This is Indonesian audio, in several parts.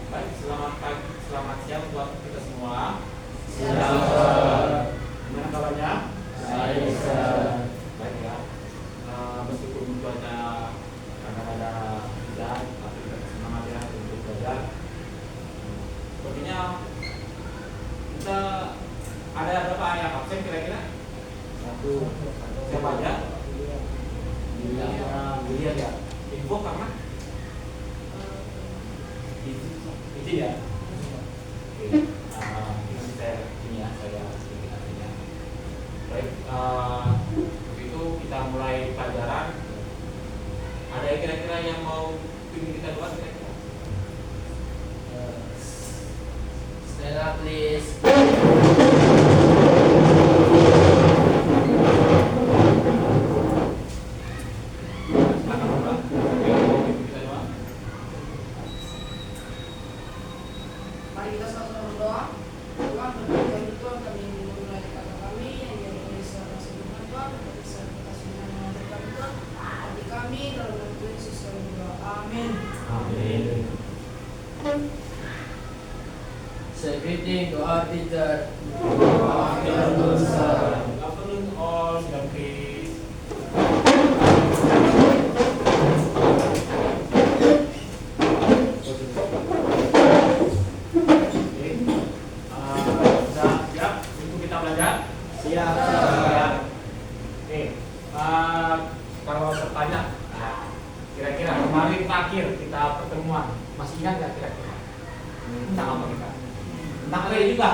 Baik, selamat pagi, selamat siang buat kita semua. Siang. Gimana kabarnya? Baik, Ustaz. Baik ya. Meskipun cuaca kadang-kadang hujan, tapi kita semangat ya untuk belajar. Sepertinya kita ada berapa yang absen kira-kira? Satu. Siapa aja? Dilihat ya. Info karena itu ya. Oke. Nanti saya sedikit artinya. Baik. Begitu kita mulai pelajaran. Ada yang kira-kira yang mau ingin kita buat kira-kira? Stand up, please. Mari kita sama-sama berdoa. Tuhan, berkati kami Tuhan, kami memulai kata kami yang diawali secara sebelumnya Tuhan, berkati secara kita semua yang mengajar kami Tuhan. Bagi kami dalam nama Tuhan Yesus kami berdoa. Amin. Amin. Say greeting to our teacher. Good afternoon all, sidang please. Oke. Sudah siap untuk kita belajar? Siap. Oke. Kalau bertanya, kira-kira kemarin terakhir kita pertemuan masih ingat nggak kira-kira? Tentang apa kita? Tentang arai juga,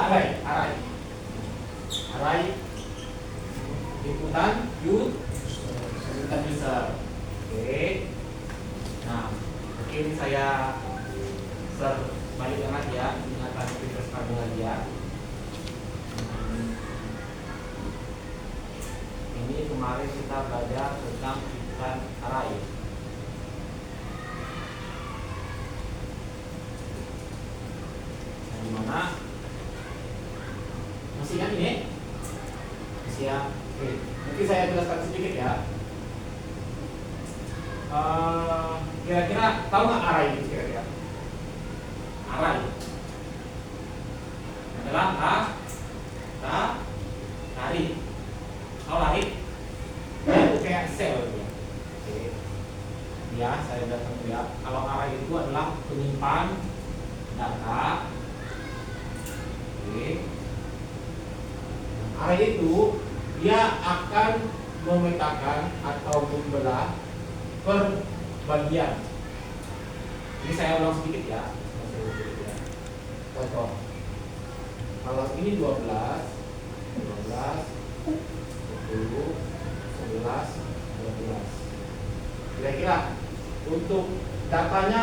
arai. Liputan user. Oke. Nah, mungkin saya balik lagi ya, ingatan kita sekali lagi ya. Ini kemarin kita belajar tentang liputan arai. Nah, dimana masih ingat ini? Masih ya? Oke. Mungkin saya jelaskan sedikit ya. Kira-kira tahu nggak arai itu kira-kira? Arai adalah lari. Tahu lari? Ya, itu kayak sel gitu ya. Oke. Ya, saya datang ya. Kalau arai itu adalah penyimpan data. Oke. Arai itu dia akan memetakan atau membelah per bagian. Ini saya ulang sedikit ya. Contoh. Kalau ini 12, 10, 11, 12. Kira-kira untuk datanya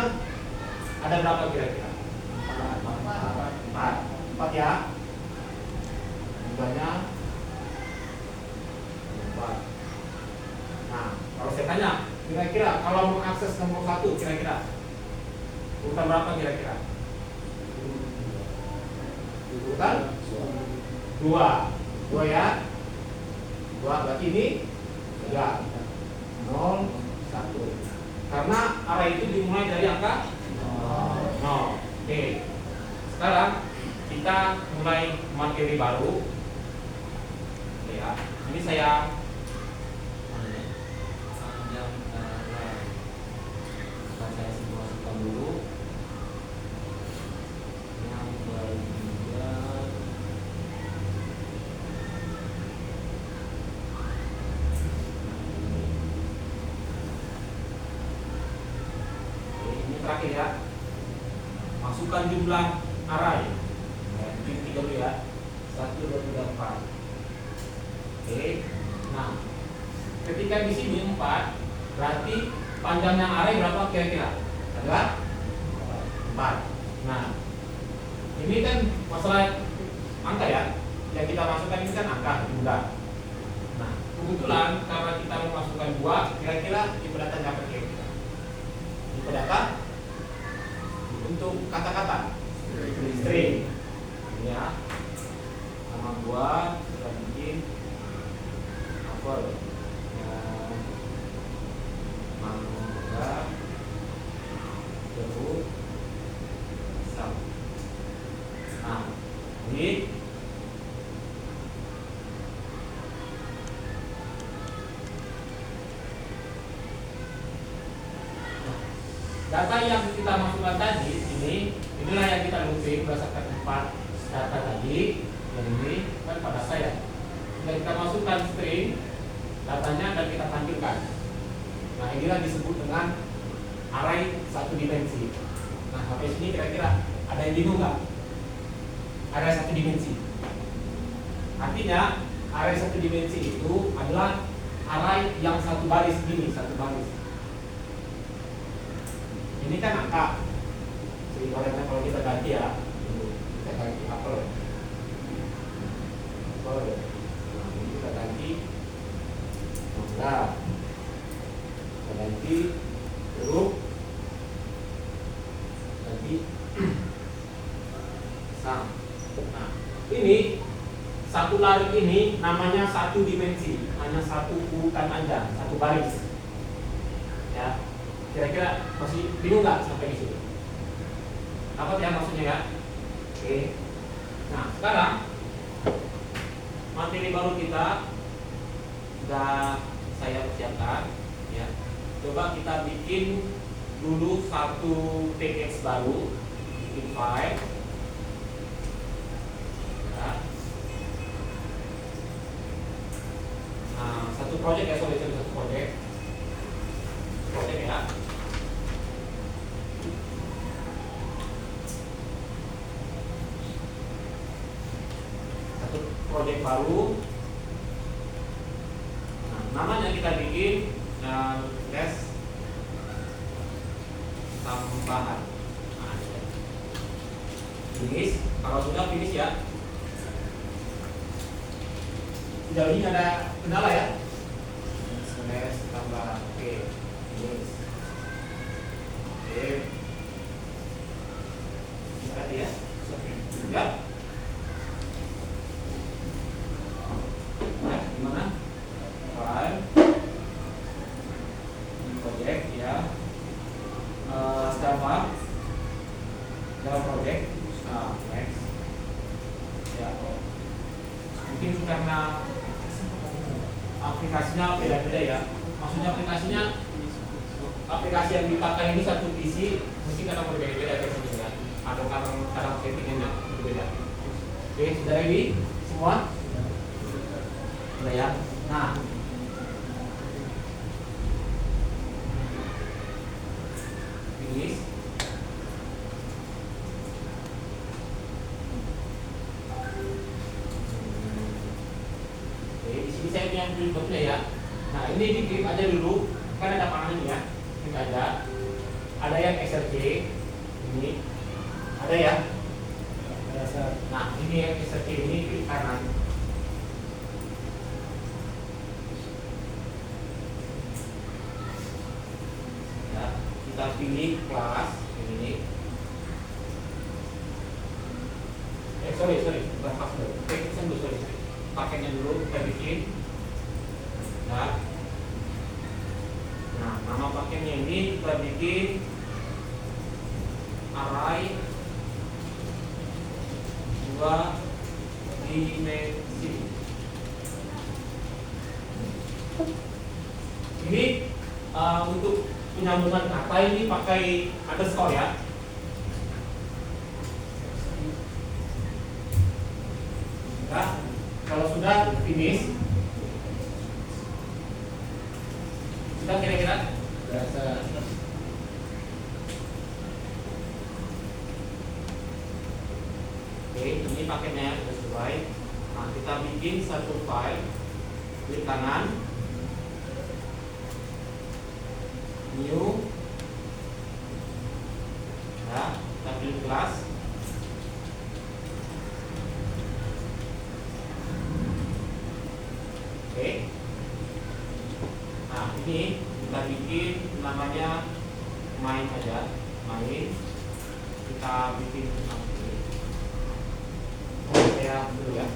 ada berapa kira-kira? 4 ya. Jumlahnya 4. Nah, kalau saya tanya, kira-kira kalau mengakses nomor 1 kira-kira urutan berapa kira-kira? Urutan 2 ya. 2 berarti ini 3 0 1. Karena array itu dimulai dari angka 0. Oke. Sekarang kita mulai materi baru. Oke ya. Ini saya simulasikan dulu. Yang bagian ini terakhir ya. Masukkan jumlah array. Bikin 3 dulu ya. 1 2 3 4. Oke. Nah, ketika di sini 4, berarti panjangnya array berapa kira-kira? Adalah 4. Nah, ini kan masalah angka ya. Yang kita masukkan ini kan angka jumlah. Nah, kebetulan karena kita memasukkan 2, kira-kira tipe data apa kira-kira? Tipe data untuk kata-kata string. Ya. Nama gua kita bikin apa? Mangga jeruk lagi. Data yang kita masukkan tadi inilah yang kita looping berdasarkan 4 data tadi. Yang ini kan pada saya. Sudah kita masukkan string, datanya akan kita tampilkan. Nah, inilah disebut dengan array satu dimensi. Nah, sampai sini kira-kira ada yang bingung nggak? Array satu dimensi. Artinya array satu dimensi itu adalah array yang satu baris gini, satu baris. Ini kan angka. Jadi kalau kita ganti ya, kita ganti apel. Nah, ini kita ganti mangga. Kita ganti huruf. Ganti sang. Nah, ini satu lari ini namanya satu dimensi, hanya satu urutan aja, satu baris. Ya. Kira-kira masih bingung nggak sampai di sini? Apa ya maksudnya ya? Oke. Nah, sekarang materi baru kita sudah saya persiapkan. Ya. Coba kita bikin dulu satu tks baru, bikin file. Ya. Nah, satu project ya, satu project. Project ya. Satu project baru. Nah, namanya kita bikin tes tambahan. Nah, finish. Kalau sudah finish ya. Sejauh ini ada kendala ya? Tes tambah. Oke. Oke. Berarti ya. Ya. Nah, gimana? File. Project ya. Java project. Nah, next. Ya. Mungkin karena aplikasinya beda-beda ya. Maksudnya aplikasi yang dipakai ini satu PC, mungkin kadang berbeda-beda versinya, atau kadang settingannya berbeda. Oke, sudah ready semua? Sudah ya. Nah, finish. Oke, di sini saya yang berikutnya ya. Nah, ini diklik aja dulu, kan ada panelnya ya. Klik aja. Ada yang XRC, ini ada ya. Nah, ini yang XRC ini klik kanan. Ya, kita pilih kelas ini. Sorry, bukan kelas dulu. Sorry. Pakainya dulu kita bikin. Nah, nama pakainya ini kita bikin array 2 dimensi. Ini untuk penyambungan kata ini pakai underscore ya. Nah, kalau sudah finish, sudah kira-kira berasa. Oke, ini paketnya sudah sesuai. Nah, kita bikin satu file, klik kanan, new, ya, kita pilih kelas. Oke. Nah, ini kita bikin namanya main aja, main. Kita bikin ini. Saya dulu ya.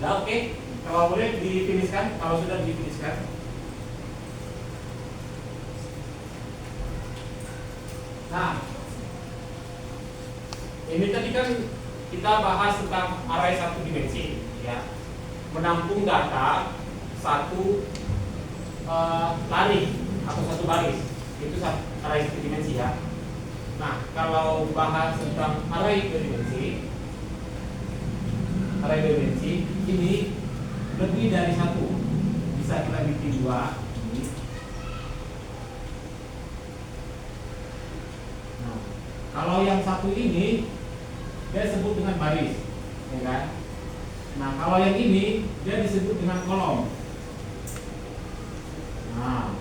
Sudah oke? Kalau boleh difiniskan, kalau sudah difiniskan. Nah, ini tadi kan kita bahas tentang array satu dimensi, ya, menampung data satu lari atau satu baris, itu array satu dimensi ya. Nah, kalau bahas tentang array dua dimensi, ini lebih dari satu, bisa kita bikin dua. Ini. Nah, kalau yang satu ini dia disebut dengan baris, ya kan? Nah, kalau yang ini dia disebut dengan kolom. Nah,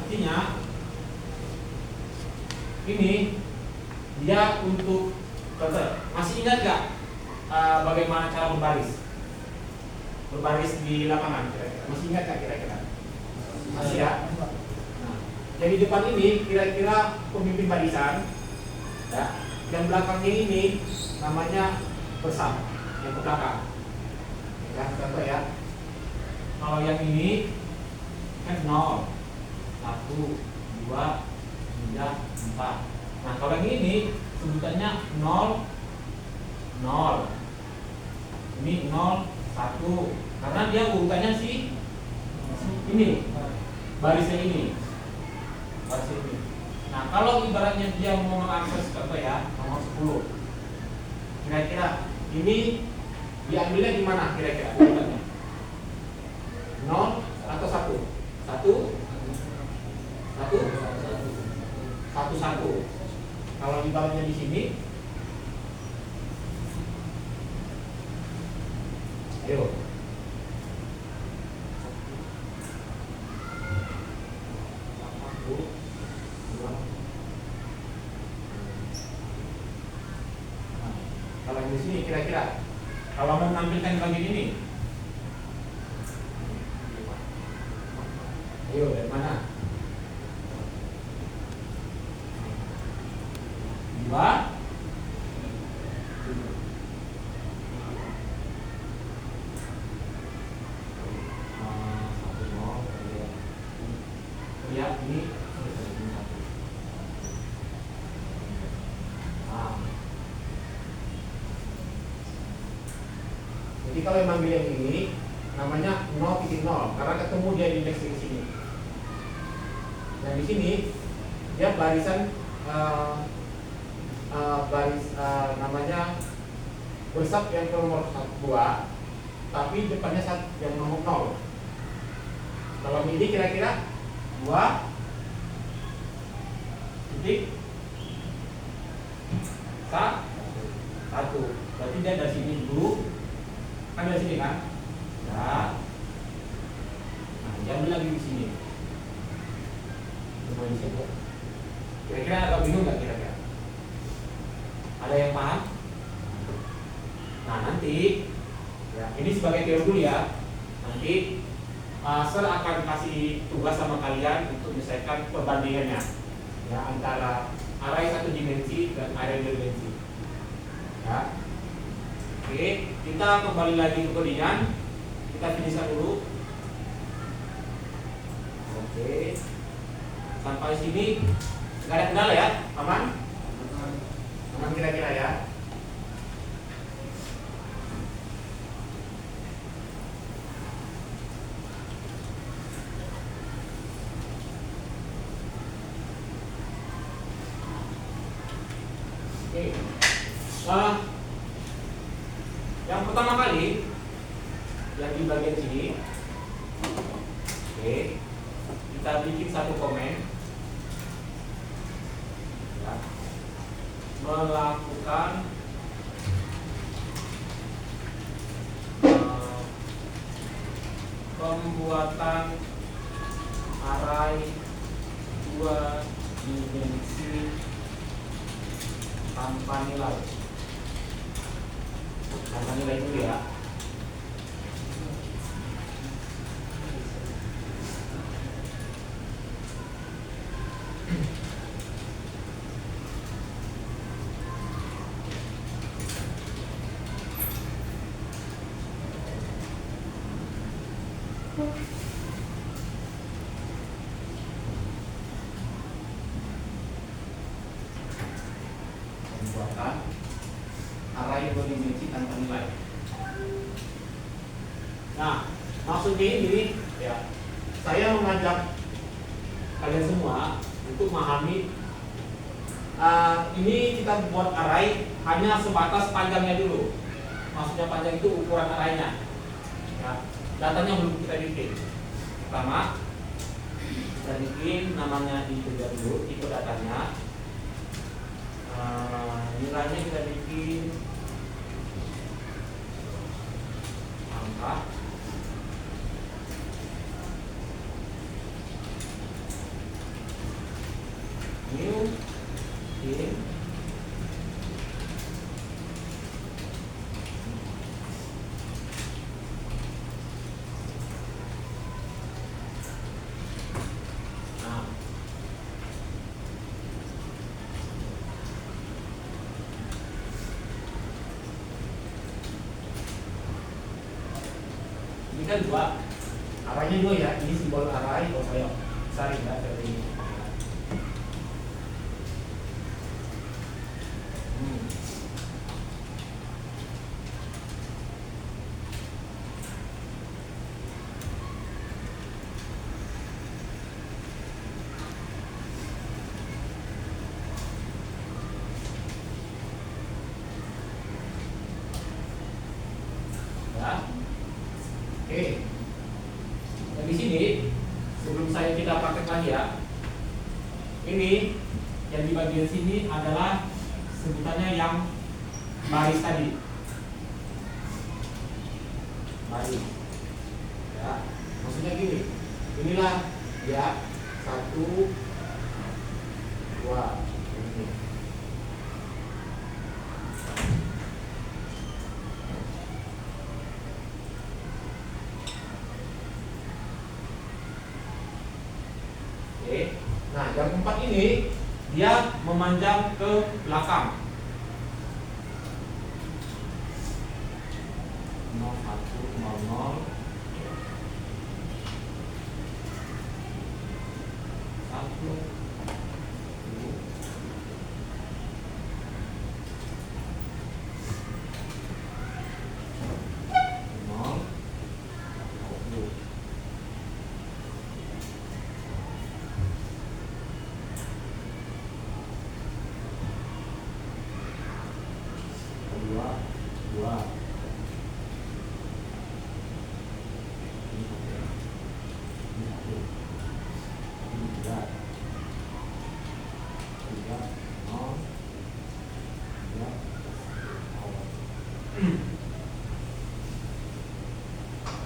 artinya ini dia untuk masih ingat gak bagaimana cara berbaris di lapangan kira-kira? Masih ingat gak kira-kira? Masih ya? Nah, jadi depan ini kira-kira pemimpin barisan, ya. Yang belakangnya ini namanya bersam, yang ke belakang. Ya, contoh ya. Kalau yang ini kan 0, 1, 2, 3, 4. Nah, kalau yang ini sebutannya 0, 0. Ini 0, 1. Karena dia urutannya ini, barisnya ini. Nah, kalau ibaratnya dia mau mengakses contoh ya, nomor 10. Kira-kira ini diambilnya di mana kira-kira urutannya? 0 atau 1? 1? 1. Kalau ibaratnya di sini, ayo. Kalau di sini kira-kira, kalau mau menampilkan bagian ini, ayo dari mana? 2. Ya, ini jadi kalau yang ambil yang ini namanya 0,0 karena ketemu dia di indeks di sini. Dan di sini dia barisan namanya bersab yang ke nomor 2, tapi depannya yang nomor 0. Kalau ini kira-kira 2 titik 1. Berarti dia dari sini dulu, kan dari sini kan? Ya. Nah, diambil lagi di sini. Semua di sini. Kira-kira agak bingung nggak kira-kira? Ada yang paham? Nah, nanti ya, ini sebagai teori dulu ya. Nanti Sir akan kasih tugas sama kalian untuk menyelesaikan perbandingannya ya antara array satu dimensi dan array dua dimensi. Ya. Oke, kita kembali lagi ke codingan. Kita finishkan dulu. Oke. Sampai sini nggak ada kendala ya? Aman? Aman kira-kira ya? Oke. Yang pertama kali yang di bagian sini, oke, kita bikin satu komen ya, melakukan pembuatan array dua dimensi tanpa nilai dulu ya. seperti ini ya, saya mengajak kalian semua untuk memahami ini kita buat array hanya sebatas panjangnya dulu. Maksudnya panjang itu ukuran arraynya ya. Datanya belum kita bikin. Pertama kita bikin namanya integer dulu, tipe datanya. Nilainya kita bikin angka. New in ini kan dua, arahnya dua ya, ini simbol arah. Kalau saya besar ya dari ini. Ya. Oke. Nah, di sini sebelum kita praktek lagi ya. Ini yang di bagian sini adalah sebutannya yang baris tadi. Baris. Ya. Maksudnya gini. Inilah ya 1 2 ini. Nah, yang 4 ini dia memanjang ke belakang. 0 1 0 0 1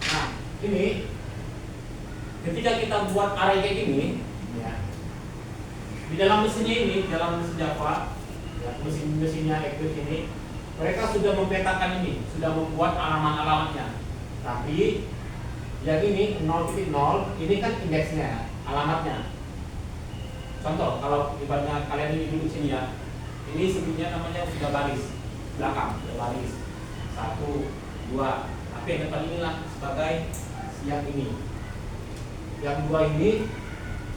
Nah, ini ketika kita buat array kayak gini, ya, di dalam mesinnya ini, dalam mesin Java, ya, mesinnya Eclipse ini, mereka sudah memetakan ini, sudah membuat alamat-alamatnya. Tapi yang ini 0.0, ini kan indeksnya, alamatnya. Contoh, kalau ibaratnya kalian ini duduk sini ya, ini sebutnya namanya sudah baris belakang, sudah baris 1 2. Tapi yang depan inilah sebagai yang ini. Yang 2 ini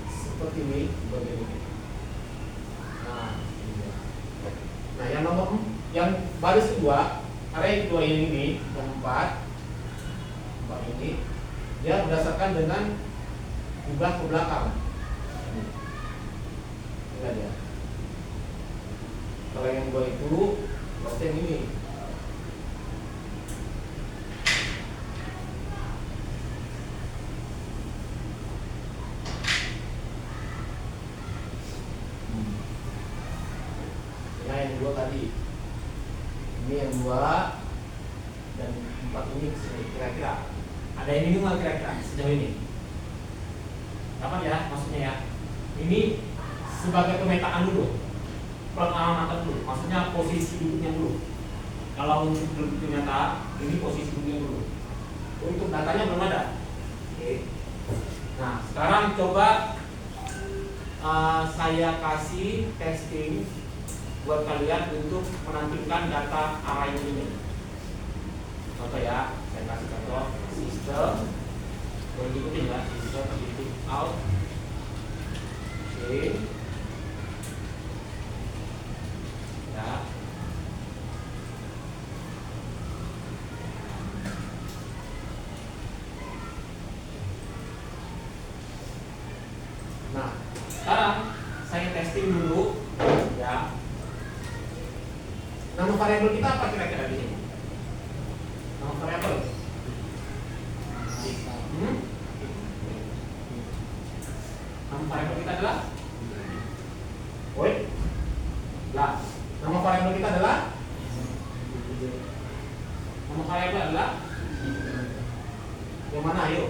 seperti ini, seperti ini. Nah, ini. Nah, yang baris kedua, array kedua ini, yang 4 ini, dia berdasarkan dengan ubah ke belakang. Ini dia. Kalau yang 2 itu berarti yang ini. Nah, yang 2 tadi. Ini yang 2 dan 4 ini kesini kira-kira. Ada yang ini nggak kira-kira sejauh ini? Apa ya maksudnya ya? Ini sebagai pemetaan dulu, pengamatan dulu. Maksudnya posisi duduknya dulu. Kalau untuk duduk ternyata ini posisi duduknya dulu. Untuk datanya belum ada. Oke. Nah sekarang coba saya kasih testing buat kalian untuk menampilkan data array ini. Contoh ya, saya kasih contoh sistem. Boleh diikutin ya, sistem input out. Oke. Ya. testing dulu ya. Nama variabel kita apa kira-kira di sini? Nama variabel? Nama variabel kita adalah wait. Lah, nama variabel kita adalah nama variabel adalah yang mana ayo?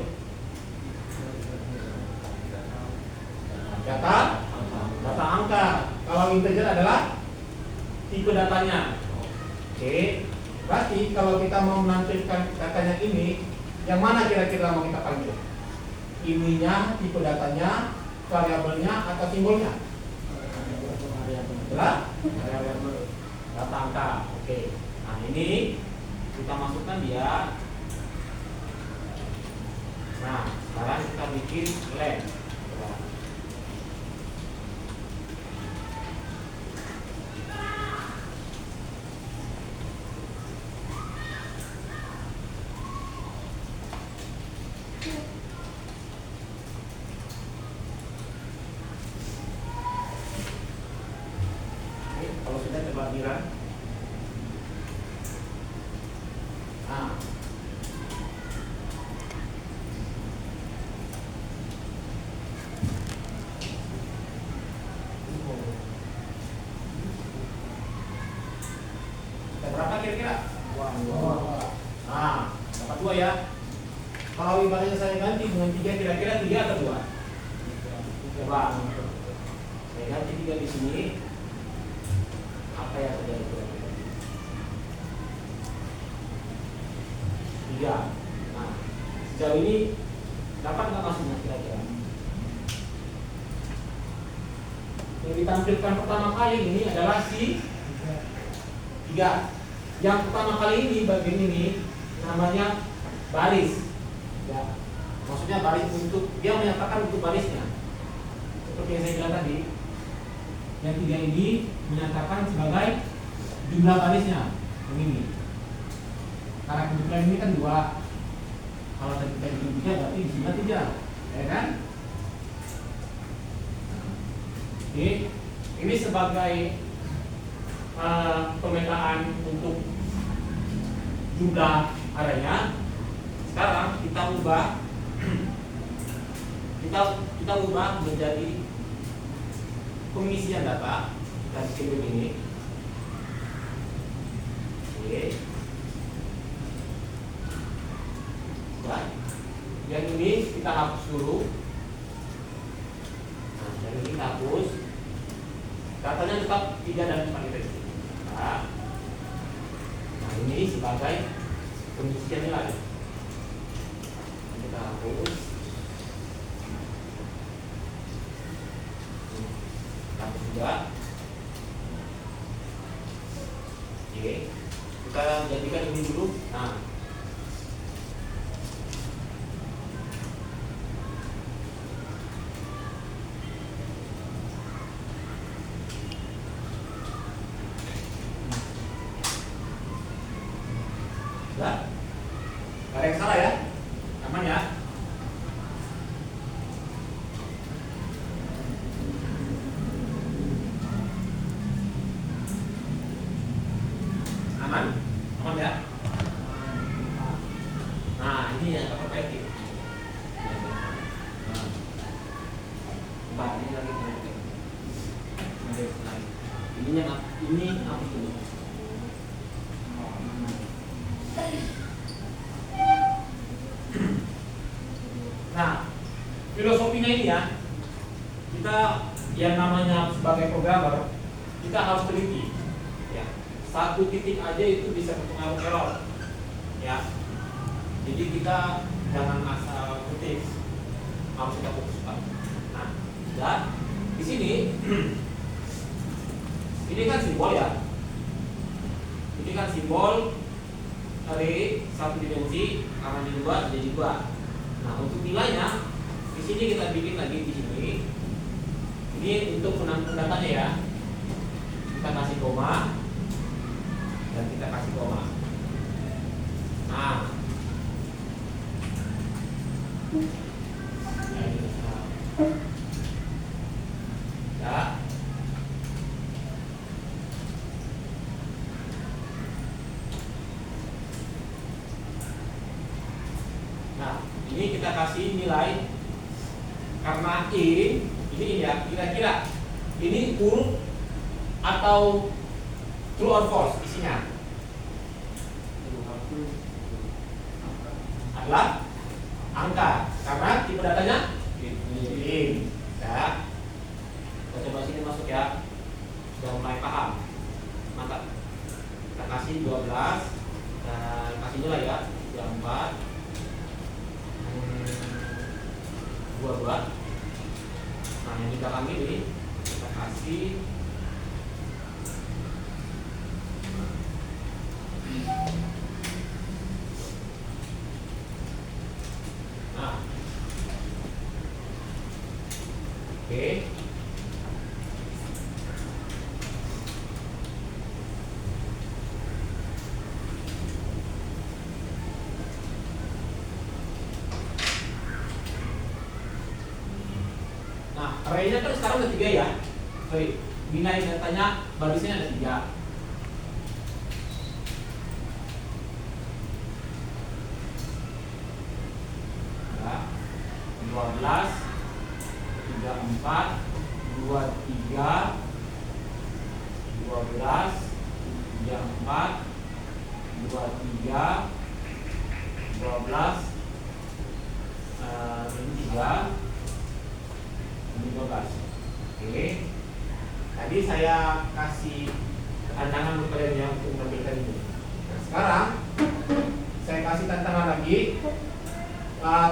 Data angka. Kalau integer adalah tipe datanya. Oke. Berarti kalau kita mau menampilkan datanya ini, yang mana kira-kira mau kita panggil? Ininya, tipe datanya, variabelnya, atau simbolnya? Adalah data angka. Oke. Nah ini kita masukkan dia. Nah sekarang kita bikin len. Kalau sudah coba bilang. Nah. Berapa kira-kira? Nah, dapat 2 ya. Kalau ibaratnya saya ganti dengan 3, kira-kira 3 atau 2? Coba. Saya ganti 3 di sini. Apa yang terjadi kira-kira? 3. Nah, sejauh ini dapat nggak maksudnya kira-kira? Yang ditampilkan pertama kali ini adalah si 3. Yang pertama kali ini bagian ini namanya baris. Ya, maksudnya baris untuk dia menyatakan untuk barisnya. Seperti yang saya bilang tadi, yang 3 ini menyatakan sebagai jumlah barisnya. Yang ini. Karena kebetulan ini kan 2. Kalau tadi kita bikin 3 berarti di sini 3, ya kan? Oke, ini sebagai pemetaan untuk jumlah arenya. Sekarang kita ubah kita ubah menjadi pengisian data. Kita bikin begini. Oke. Nah, yang ini kita hapus dulu. Nah, yang ini kita hapus. Datanya tetap 3 dan 4 itu. Nah, ini sebagai pengisian nilai. Kita hapus. Hapus juga. Oke. Kita jadikan ini dulu. Nah. Nah, gak ada yang salah ya, aman ya. Aman, aman ya. Nah, ini yang kita perbaiki. Nah, ini lagi perbaiki. Ini apa dulu? Nah, filosofinya ini ya, kita yang namanya sebagai programmer, kita harus teliti. Ya, 1 titik aja itu bisa berpengaruh error. Ya, jadi kita jangan asal ketik, harus kita fokuskan. Nah, dan di sini, ini kan simbol ya. Ini kan simbol dari 1 dimensi karena diubah jadi 2. Nah, untuk nilainya di sini kita bikin lagi di sini. Ini untuk menampung datanya ya. Kita kasih koma dan kita kasih koma. Nah, ya ini. Ya. nilai karena ini ya, kira-kira ini huruf atau true or false isinya adalah angka karena tipe datanya int. Ya, kita coba sini masuk ya, sudah mulai paham. Mantap. Kita kasih 12 dan kasih nilai ya 34 22. Nah yang di belakang ini kita kasih nah oke. Nah, arraynya kan sekarang ada 3 ya. Sorry, binary datanya barisnya ada 3. Ya, 12, 34, 23, 12, 34, 23, 12, ini 3. Ini 12. Oke. Tadi saya kasih tantangan untuk kalian yang untuk menampilkan ini. Nah, sekarang saya kasih tantangan lagi.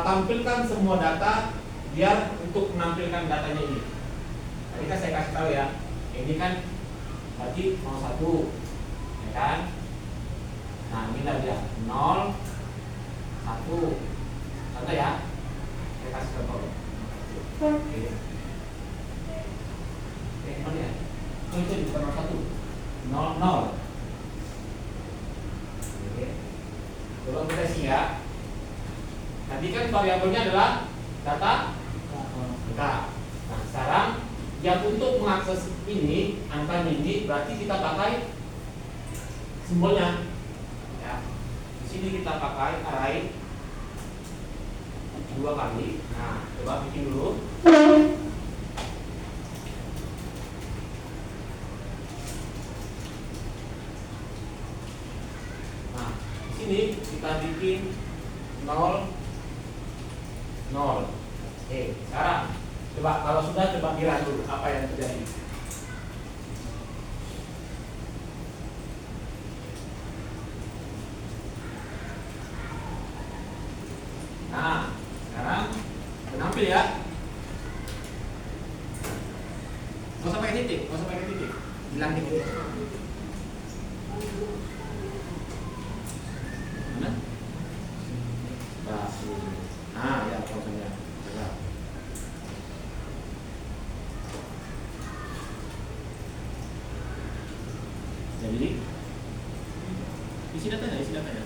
Tampilkan semua data biar untuk menampilkan datanya ini. Tadi kan saya kasih tahu ya. Ini kan berarti 01, ya kan? Nah, ini lah dia 0, 1. Contoh ya. Saya kasih contoh. Oke. Mana ya? Oh itu bukan 01, 00. Oke. Coba kita isi ya. Tadi kan variabelnya adalah data. Nah sekarang yang untuk mengakses ini angka ini berarti kita pakai simbolnya. Ya. Di sini kita pakai array 2 kali. Nah coba bikin dulu. Ini kita bikin 0 0. Sekarang coba kalau sudah coba kira dulu apa yang terjadi. Nah, sekarang menampil ya. Nggak usah pakai titik, nggak usah pakai titik. Bilang titik. Nah, ya contohnya. Jadi isi datanya, isi datanya.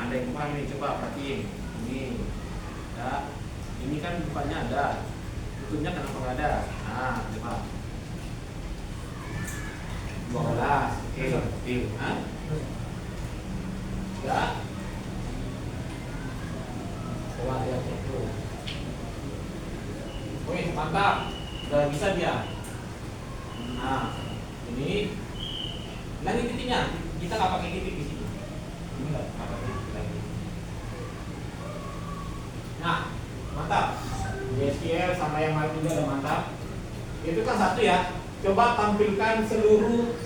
Ada yang kurang ini, coba perhatiin. Ini, ya, ini kan bukannya ada, tutupnya kenapa nggak ada? Nah, coba. 12, oke, ya. Coba lihat itu. Oke, mantap, udah bisa dia. Nah, ini lagi titiknya, kita nggak pakai titik di sini. Ini nggak pakai titik lagi. Nah, mantap. SQL sama yang lain juga udah mantap. Itu kan satu ya. Coba tampilkan seluruh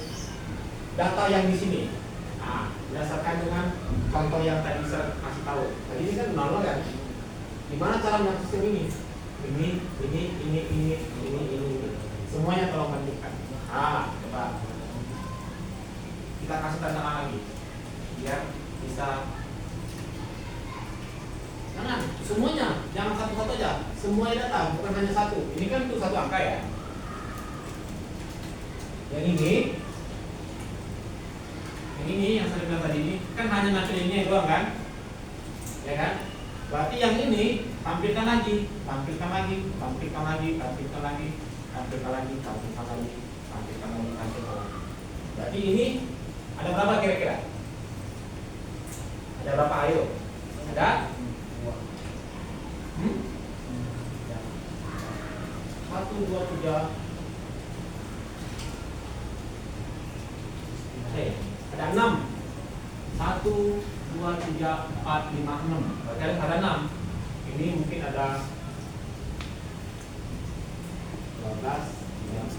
data yang di sini. Nah, berdasarkan dengan contoh yang tadi saya kasih tahu. Tadi ini kan 00 kan. Gimana cara mengakses ini? Ini. Semuanya tolong tampilkan. Nah, coba kita kasih tantangan lagi, biar bisa. Jangan semuanya, jangan satu-satu aja. Semua data, bukan hanya satu. Ini kan untuk satu angka ya. Yang ini yang saya bilang tadi ini kan hanya nampil ini doang kan, ya kan? Berarti yang ini tampilkan lagi. Berarti ini Ada berapa kira-kira? Ada berapa? Ayo. Ada? Hmm? 1, 2, 3. Oke, ada 6. 1, 2, 3, 4, 5, 6. Berarti ada 6. Ini mungkin ada 12,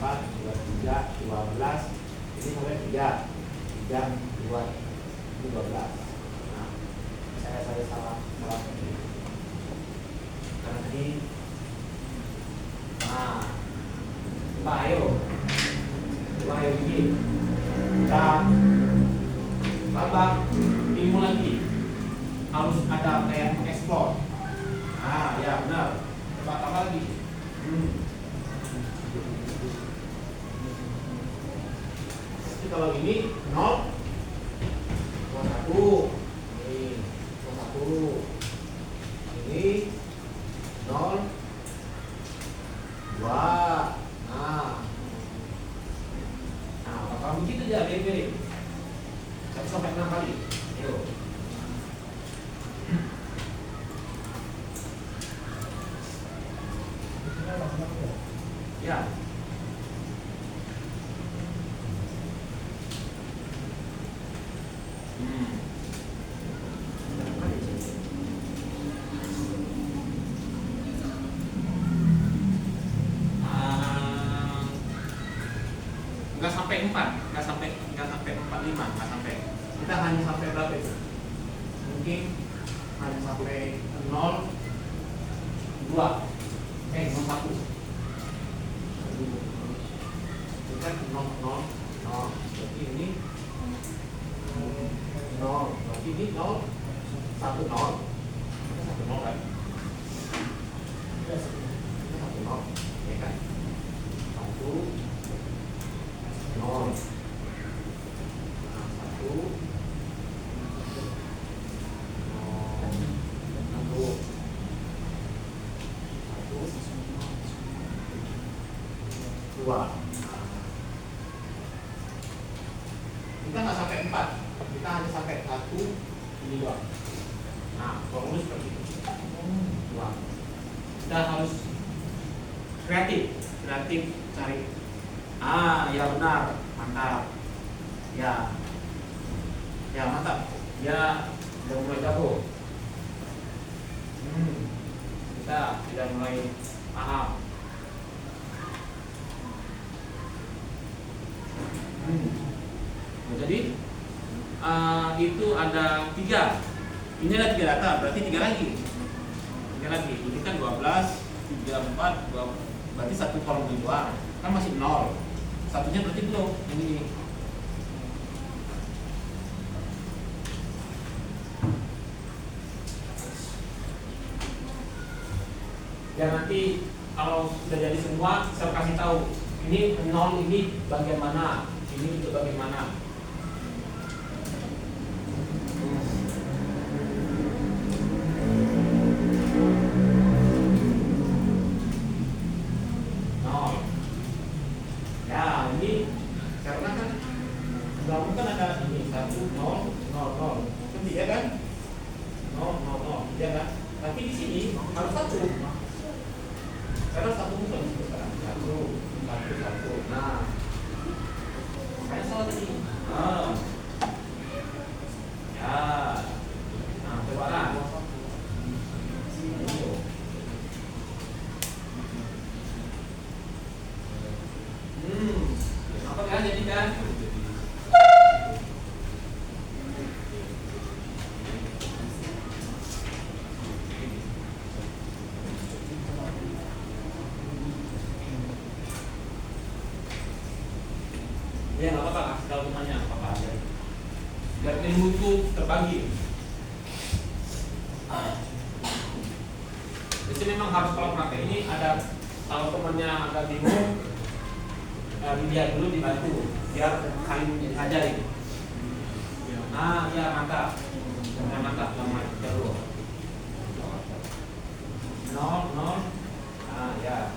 4, 23, 12. Ini mulai 3, 2, ini 12. Nah, saya salah. Karena tadi, nah, coba ayo begini. Kita babak ilmu lagi, harus ada kayak explore. Ah, ya benar. Coba tambah lagi. Jadi kalau ini 0, 1, ini 1, ini 0, 2. Nah, bakal begitu aja, mirip-mirip. 1 sampai 6 kali. Ayo. Ya. Nggak sampai 4, nggak sampai 45, nggak sampai. Kita hanya sampai berapa itu? Mungkin hanya sampai 0, 2, 1. Ini kan 0, 0, 0. Berarti ini 0. Berarti ini 0, 1, 0. Ini 1, 0 kan? Ini 1, 0. Ya kan? 1, 0. 2. Kita nggak sampai 4, kita hanya sampai 1, ini 2. Nah, kalau seperti itu 2. Kita harus kreatif cari. Ya benar, mantap. Ya mantap. Ya udah mulai jago. Kita sudah mulai paham. Jadi itu ada 3. Ini ada 3 data, berarti 3 lagi. Ini kan 12, 3, 4, 2, berarti 1 kolom ini doang. Kan masih 0. Satunya berarti belum. Ini. Ya nanti kalau sudah jadi semua, saya kasih tahu. Ini 0 ini bagian mana, ini untuk bagian mana. Ya ini karena kan belakang kan ada ini 1, 0, 0, 0. Kan dia kan 0, 0, 0, dia kan. Tapi di sini harus 1. Karena 1 bukan sekarang 1. Nah, saya salah tadi. Ya. Nah, coba lah. Apa kan jadi kan? Ya nggak apa-apa, kalau tanya apa-apa aja. Biar ilmu itu terbagi. Jadi memang harus kalau praktek ini ada, kalau temannya agak bingung, dia dulu dibantu biar saling ngajarin. Ya mantap, mantap, dulu. 0, 0, ya.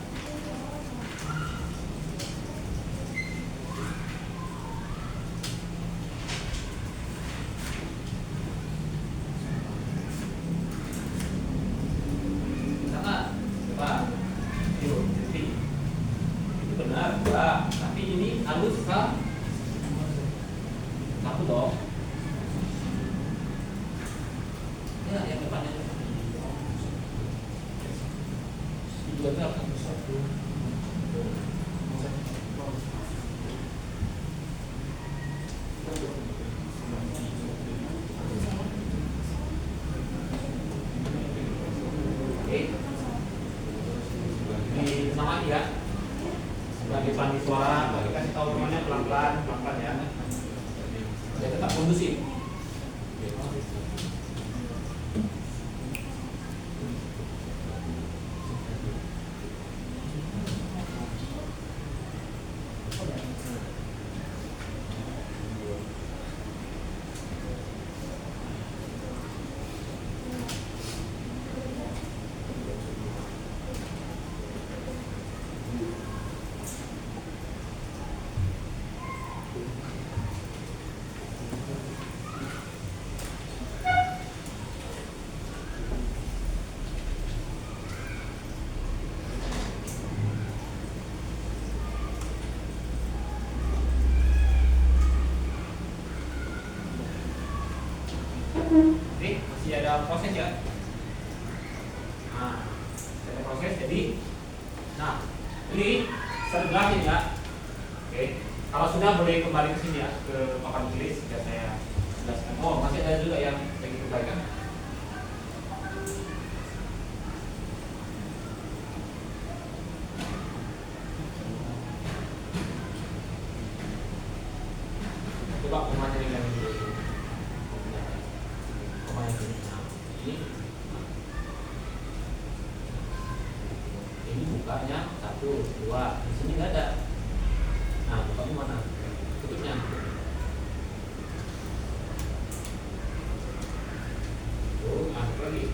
Oke. Disemangat ya. Sebagai pelangi suara, bagi kasih tahu temannya pelan-pelan ya. Ya tetap kondusif. Oke, masih ada proses ya. Nah, ada proses jadi, nah ini serbelahin ya. Oke, kalau sudah boleh kembali ke sini ya, ke papan tulis sudah saya jelaskan. Oh, masih ada juga yang lagi perbaikan. Coba komanya yang dulu. Ini bukanya 1, 2, di sini nggak ada. Nah, bukanya mana? Tutupnya. Tuh, masuk lagi.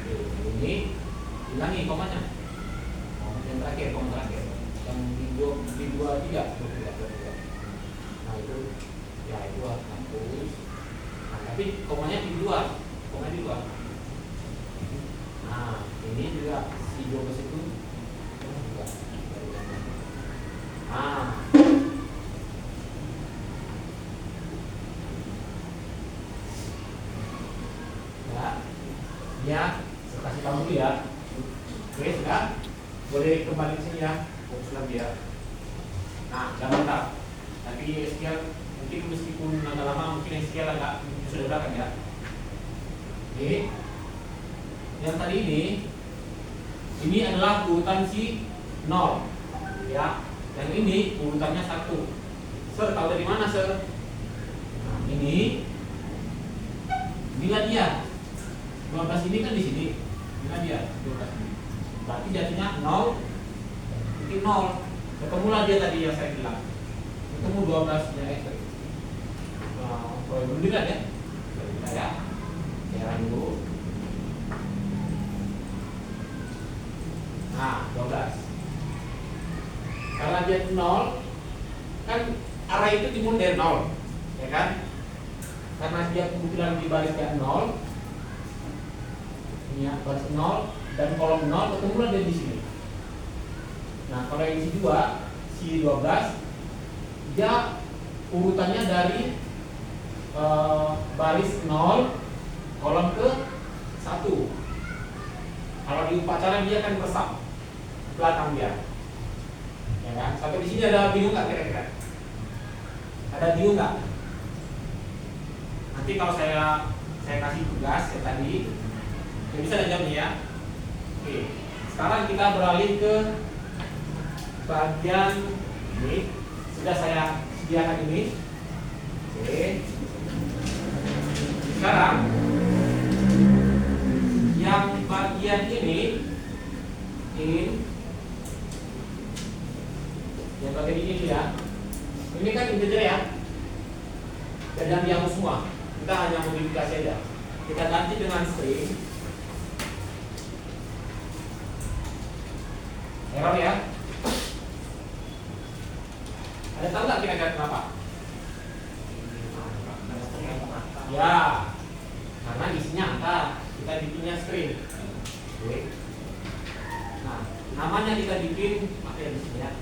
Oke, ini hilangi komanya. Yang terakhir, koma terakhir. Yang di dua tiga. Nah itu. Ya itu hapus. Nah, tapi komanya di luar, koma di luar. Nah ini juga si 12 itu juga. Nah ya saya kasih tahu dulu ya. Oke sudah, boleh kembali ke sini ya, fokus lagi ya. Nah jangan mantap, tapi sekian mungkin meskipun agak lama mungkin SQL agak sudah belakang ya. Oke, yang tadi ini adalah urutan si 0 ya, yang ini urutannya 1. Sir, tahu dari mana sir? Nah, ini bila dia 12 ini kan di sini, bila dia 12 ini, berarti jadinya 0 titik 0. Ketemulah dia tadi yang saya bilang, ketemu 12 nya X. Belum dilihat ya, saya dulu. Nah, 12. Karena dia 0, kan arah itu dimulai dari 0, ya kan? Karena dia kebetulan di barisnya 0, ini ya, baris 0 dan kolom 0, ketemulah dia di sini. Nah, kalau yang si 2, si 12, dia urutannya dari baris 0 kolom ke 1. Kalau di upacara dia akan resap belakang dia, ya kan? Sampai di sini ada bingung nggak kira-kira? Ada bingung nggak? Nanti kalau saya kasih tugas yang tadi, ya bisa ada jamnya ya. Oke, sekarang kita beralih ke bagian ini. Sudah saya sediakan ini. Oke. Sekarang yang bagian ini yang bagian ini ya, ini kan integer ya, dan dihapus semua. Kita hanya modifikasi aja. Kita ganti dengan string. Error ya. Ada tahu nggak kira-kira kenapa? Ya, karena isinya angka, kita bikinnya string. Oke. Nah, namanya kita bikin pakai di sini ya.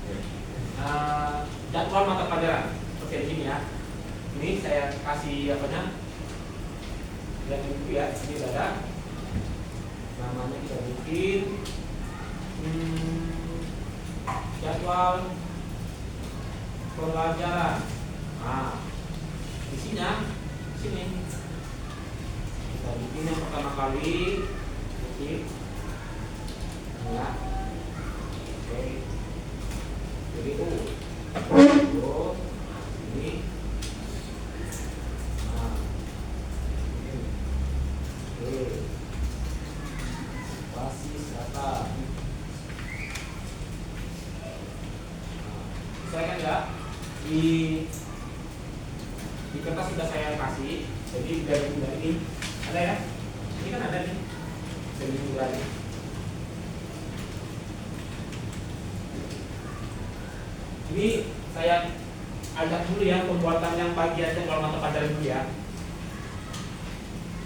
Jadwal mata pelajaran seperti ini ya. Ini saya kasih apanya? Lihat buku ya, ini ada. namanya kita bikin jadwal pelajaran. Nah, isinya sini kita bikin yang pertama kali ketik ya. Oke, jadi ini nah ini oke basis data. Saya kan ya di kertas sudah saya kasih, jadi dari ini ada ya, ini kan ada nih dari ini. Ini saya ajak dulu ya pembuatan yang pagi aja kalau mata pelajaran dulu ya.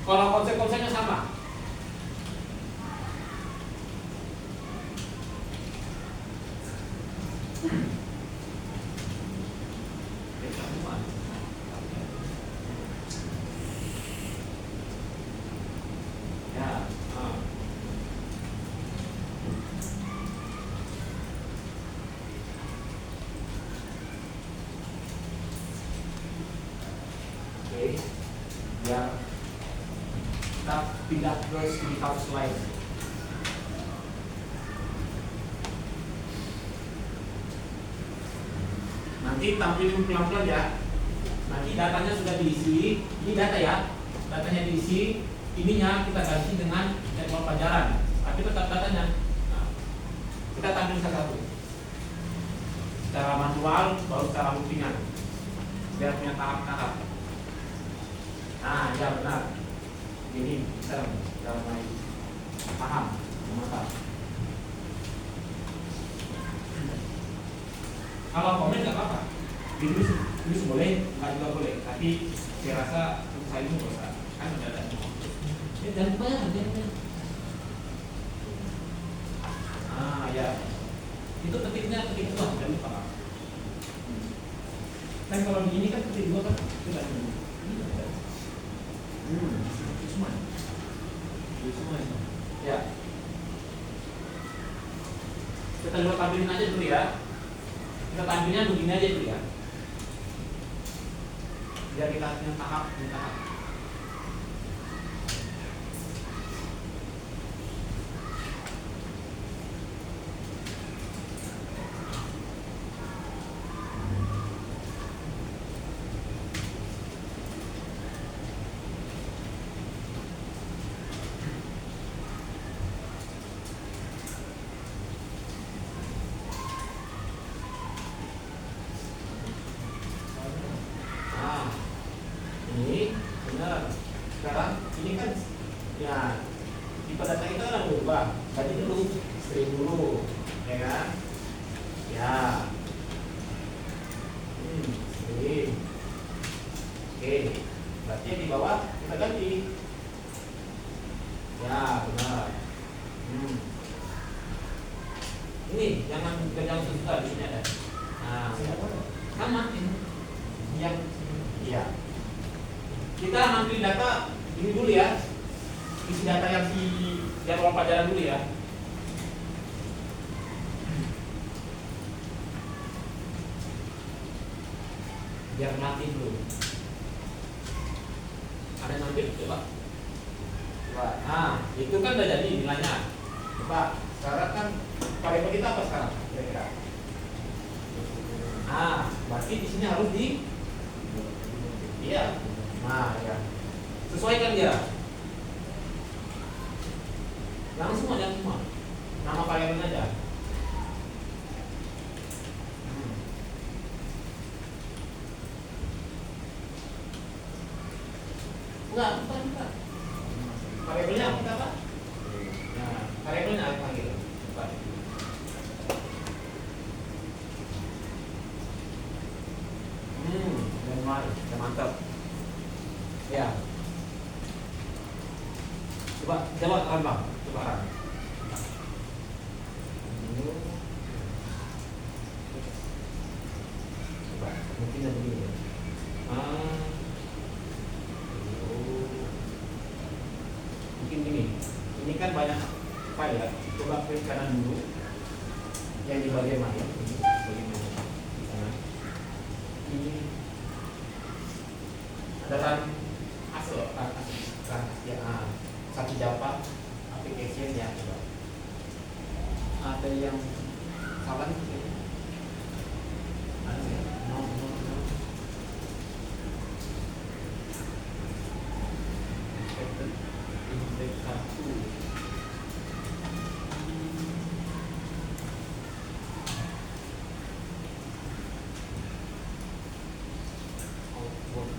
Kalau konsep-konsepnya sama. Biar kita pindah ke studi kasus lain. Nanti tampilin pelan-pelan ya. Nanti datanya sudah diisi, ini data ya, datanya diisi, ininya kita ganti dengan jadwal pelajaran, tapi tetap datanya. Nah, kita tampilin satu-satu. Secara manual, baru secara lutingan, biar punya tahap-tahap. Nah, ya benar. Ini kita mulai paham, mantap. Kalau komen nggak apa-apa. Ini boleh, nggak juga boleh. Tapi saya rasa untuk saya ini nggak usah. Kan udah ada. Dan banyak kerjanya. Ah ya, itu ketiknya ketik dua, jangan lupa. Kan kalau di ini kan ketik dua kan tidak ada. Semua ya. Kita coba tampilin aja dulu ya. Kita tampilnya begini aja dulu ya. Biar kita punya tahap. Ini benar. Sekarang ini kan ya tipe data kita kan berubah. Tadi dulu string dulu, ya kan? Ya. String. Oke. Berarti yang di bawah kita ganti. Ya benar. Ini jangan susah di sini ada. Nah, sama ini yang iya. Kita ambil data ini dulu ya, isi data yang di jadwal pelajaran dulu ya. Biar mati dulu. Ada yang ambil coba. Nah, itu kan udah jadi nilainya. Coba, sekarang kan variabel kita apa sekarang? Kira-kira. Nah, berarti di sini harus iya. Nah, ya. Sesuaikan dia. Jangan semua. Nama variabelnya aja. Bukan. Variabelnya kita apa? Nah, variabelnya apa panggil? Coba. Udah mantap. Ya. Coba jawab Bang. Coba. Coba, mungkin ada begini ya. Mungkin gini. Ini kan banyak file ya. Coba klik kanan dulu. Yang di bagian mana? Ini bagian mana? Di sana. Ini ada kan asal ya, satu Java application ya. Coba. Ada yang salah nih. Ada ya? No. Indeks 1. Output.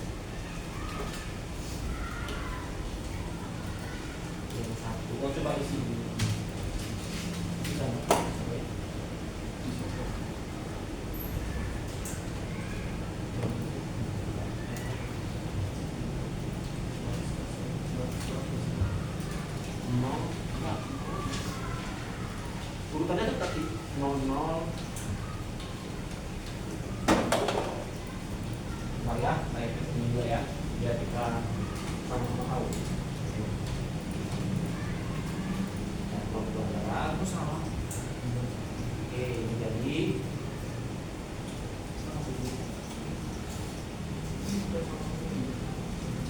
Yang 1. Oh, coba isi dulu. Bisa nggak? Urutannya tetap di 00. Bentar ya, saya tes ini dulu ya, biar kita sama-sama tahu. Aku salah. Oke, ini jadi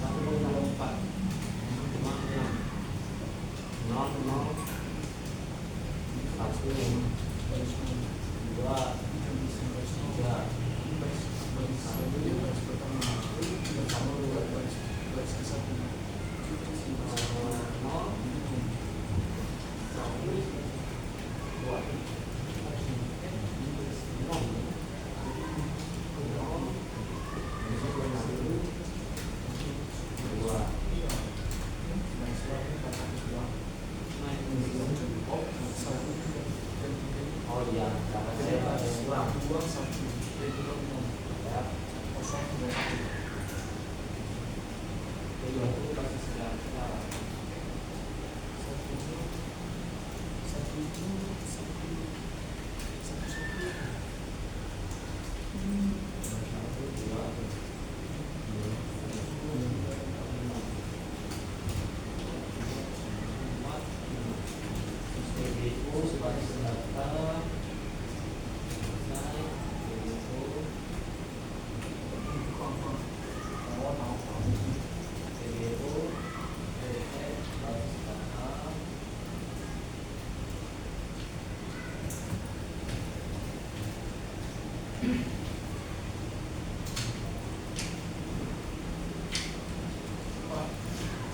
satu nol empat. Nol satu dua tiga oh iya, karena saya ada kurang ya. Jadi aku kasih sekarang.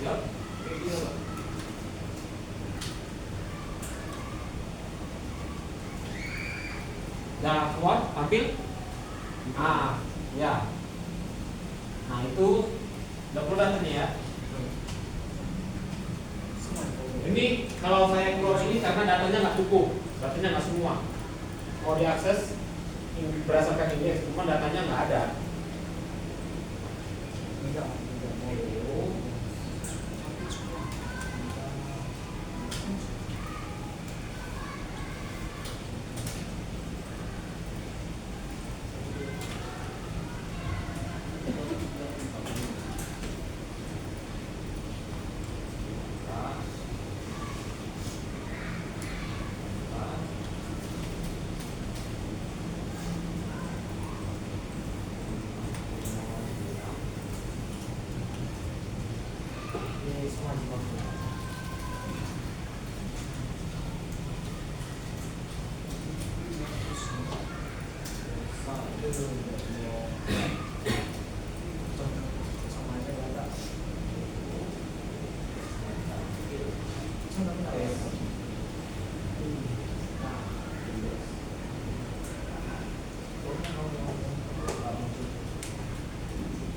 Siap? Nah, kuat, tampil. Ya. Nah, itu udah perlu datanya ya. Ini kalau saya keluar ini karena datanya nggak cukup, datanya nggak semua. Mau diakses berdasarkan indeks, cuma datanya nggak ada.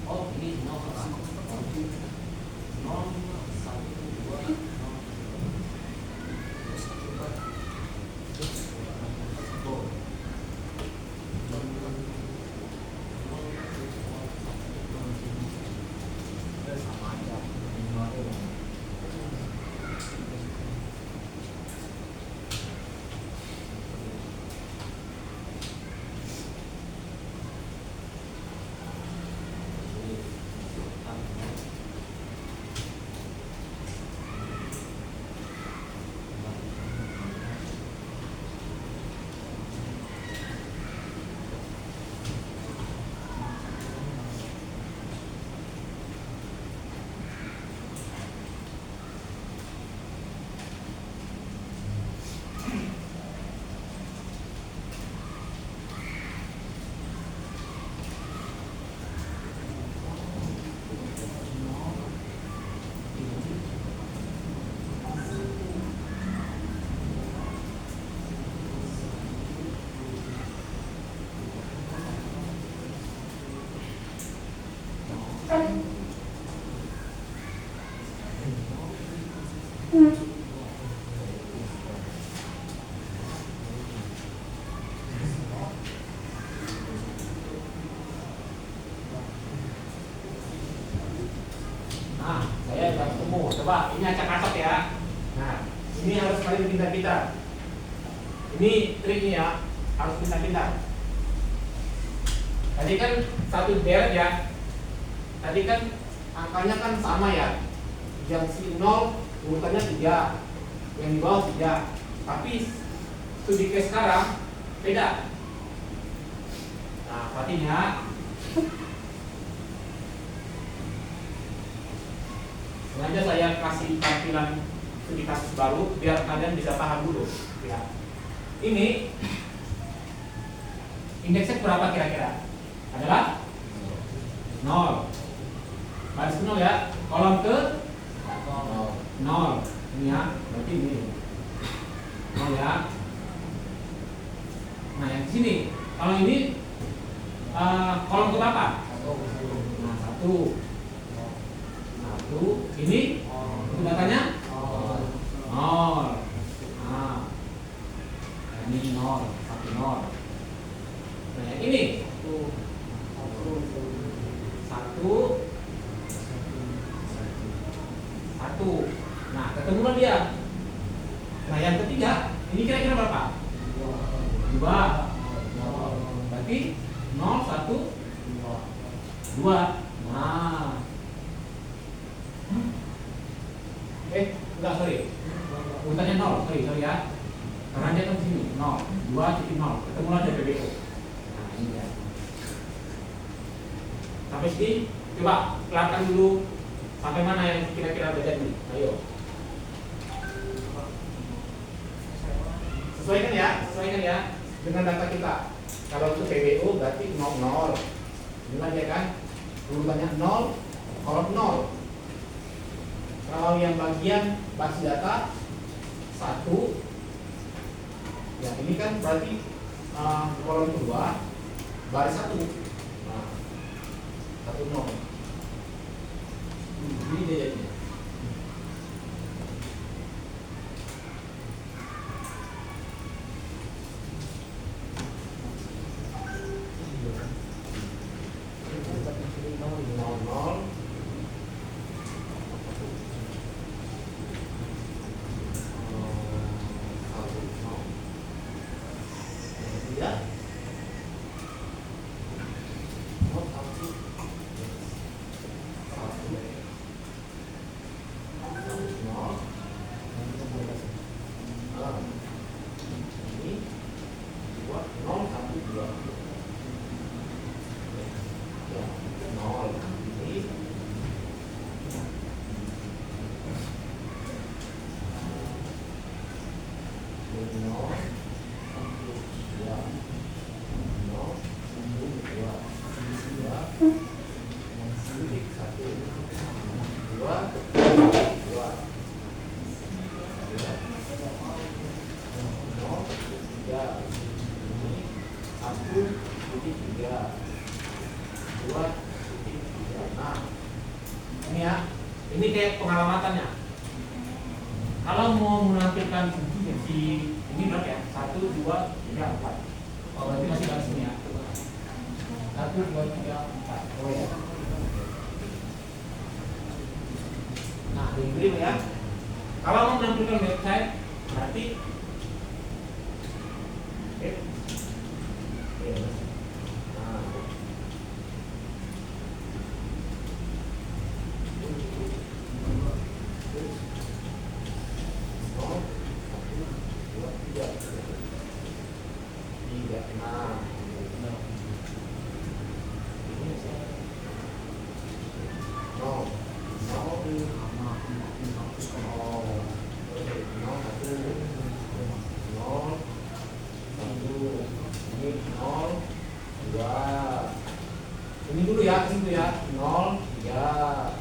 Oh, ini Nah, saya sudah ketemu. Coba ini acak-acak ya. Nah, ini harus kalian pintar-pintar. Ini triknya ya, harus pintar-pintar. Tadi kan satu deret ya. Tadi kan angkanya kan sama ya. Yang si 0 urutannya 3, yang di bawah 3. Tapi studi case sekarang beda. Nah, perhatiin ya. Sengaja saya kasih tampilan studi kasus baru biar kalian bisa paham dulu ya. Ini indeksnya berapa kira-kira? Adalah 0. Baris 0 ya. Kolom ke 0. Ini ya, berarti ini 0 ya. Nah, yang sini kalau ini kolom ke berapa? Nah, 1. Ini itu datanya 0. Nah, ini 0, 1 0. Nah, yang ini 1. Nah, ketemulah dia. Nah, yang ketiga ini kira-kira berapa? 2. Berarti 0, 1, 2. Nah, enggak, sorry. Urutannya 0, sorry ya. Karena dia kan sini 0, 2 titik 0. Ketemulah dia PBO. Nah, ini ya. Sampai sini, coba pelankan dulu sampai mana yang kira-kira beda ini. Ayo. Sesuaikan ya dengan data kita. Kalau itu PBO berarti 0, 0. Inilah dia kan. Urutannya 0, kolom 0. Kalau yang bagian basis data 1, ya ini kan berarti kolom kedua baris 1. Nah, 1 0. Ini dia jadinya. Ini kayak pengalamatannya. Kalau mau menampilkan si ini berapa ya? 1, 2, 3, 4. Oh, berarti masih di sini ya. 1, 2, 3, 4. Oh ya. Nah, ini ya. Kalau mau menampilkan website berarti ini dulu ya, itu ya 0, 3.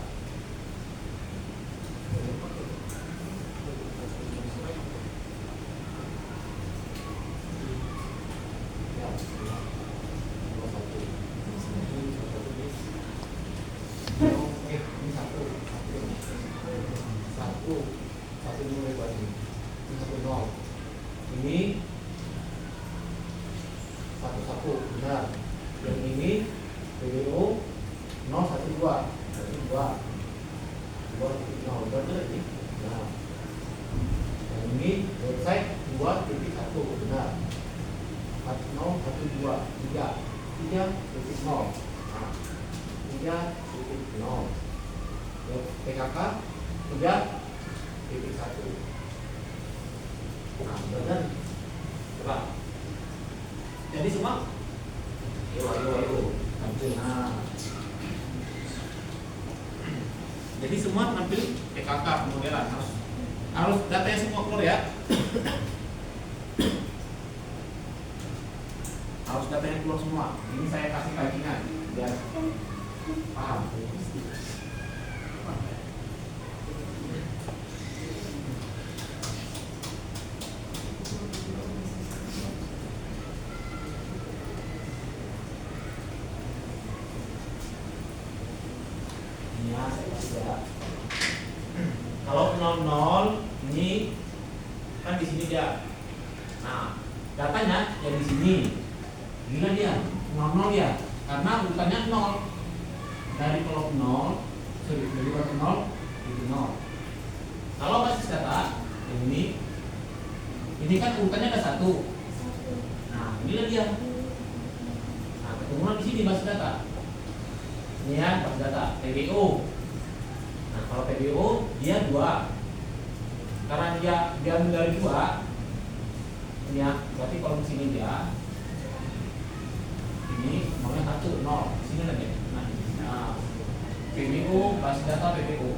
Ini 1. 2.0 benar ini. Nah, yang ini website 2.1 benar. 4012 3.0. Nah, 3.0. PKK 3.1. Nah, benar. Coba. Jadi semua. Ayo. Tampil. Nah. Jadi semua tampil PKK pemodelan harus datanya semua keluar ya. Harus datanya keluar semua. Ini saya kasih packingan biar paham. Ya, saya kasih ya. Kalau 00 ini kan di sini dia. Nah, datanya yang di sini. Gila dia, 00 ya. Karena urutannya 0. Dari kolom 0, dari kolom 0 itu 0. Kalau basis data yang ini kan urutannya ada 1. Nah, inilah dia. Nah, ketemuan di sini basis data. Ini ya basis data PBO. Nah, kalau PBO dia 2. Karena dia ambil dari 2. Ini ya, berarti kalau di sini dia ini maunya 1 0. Di sini lagi. Nah, PBO basis data PBO.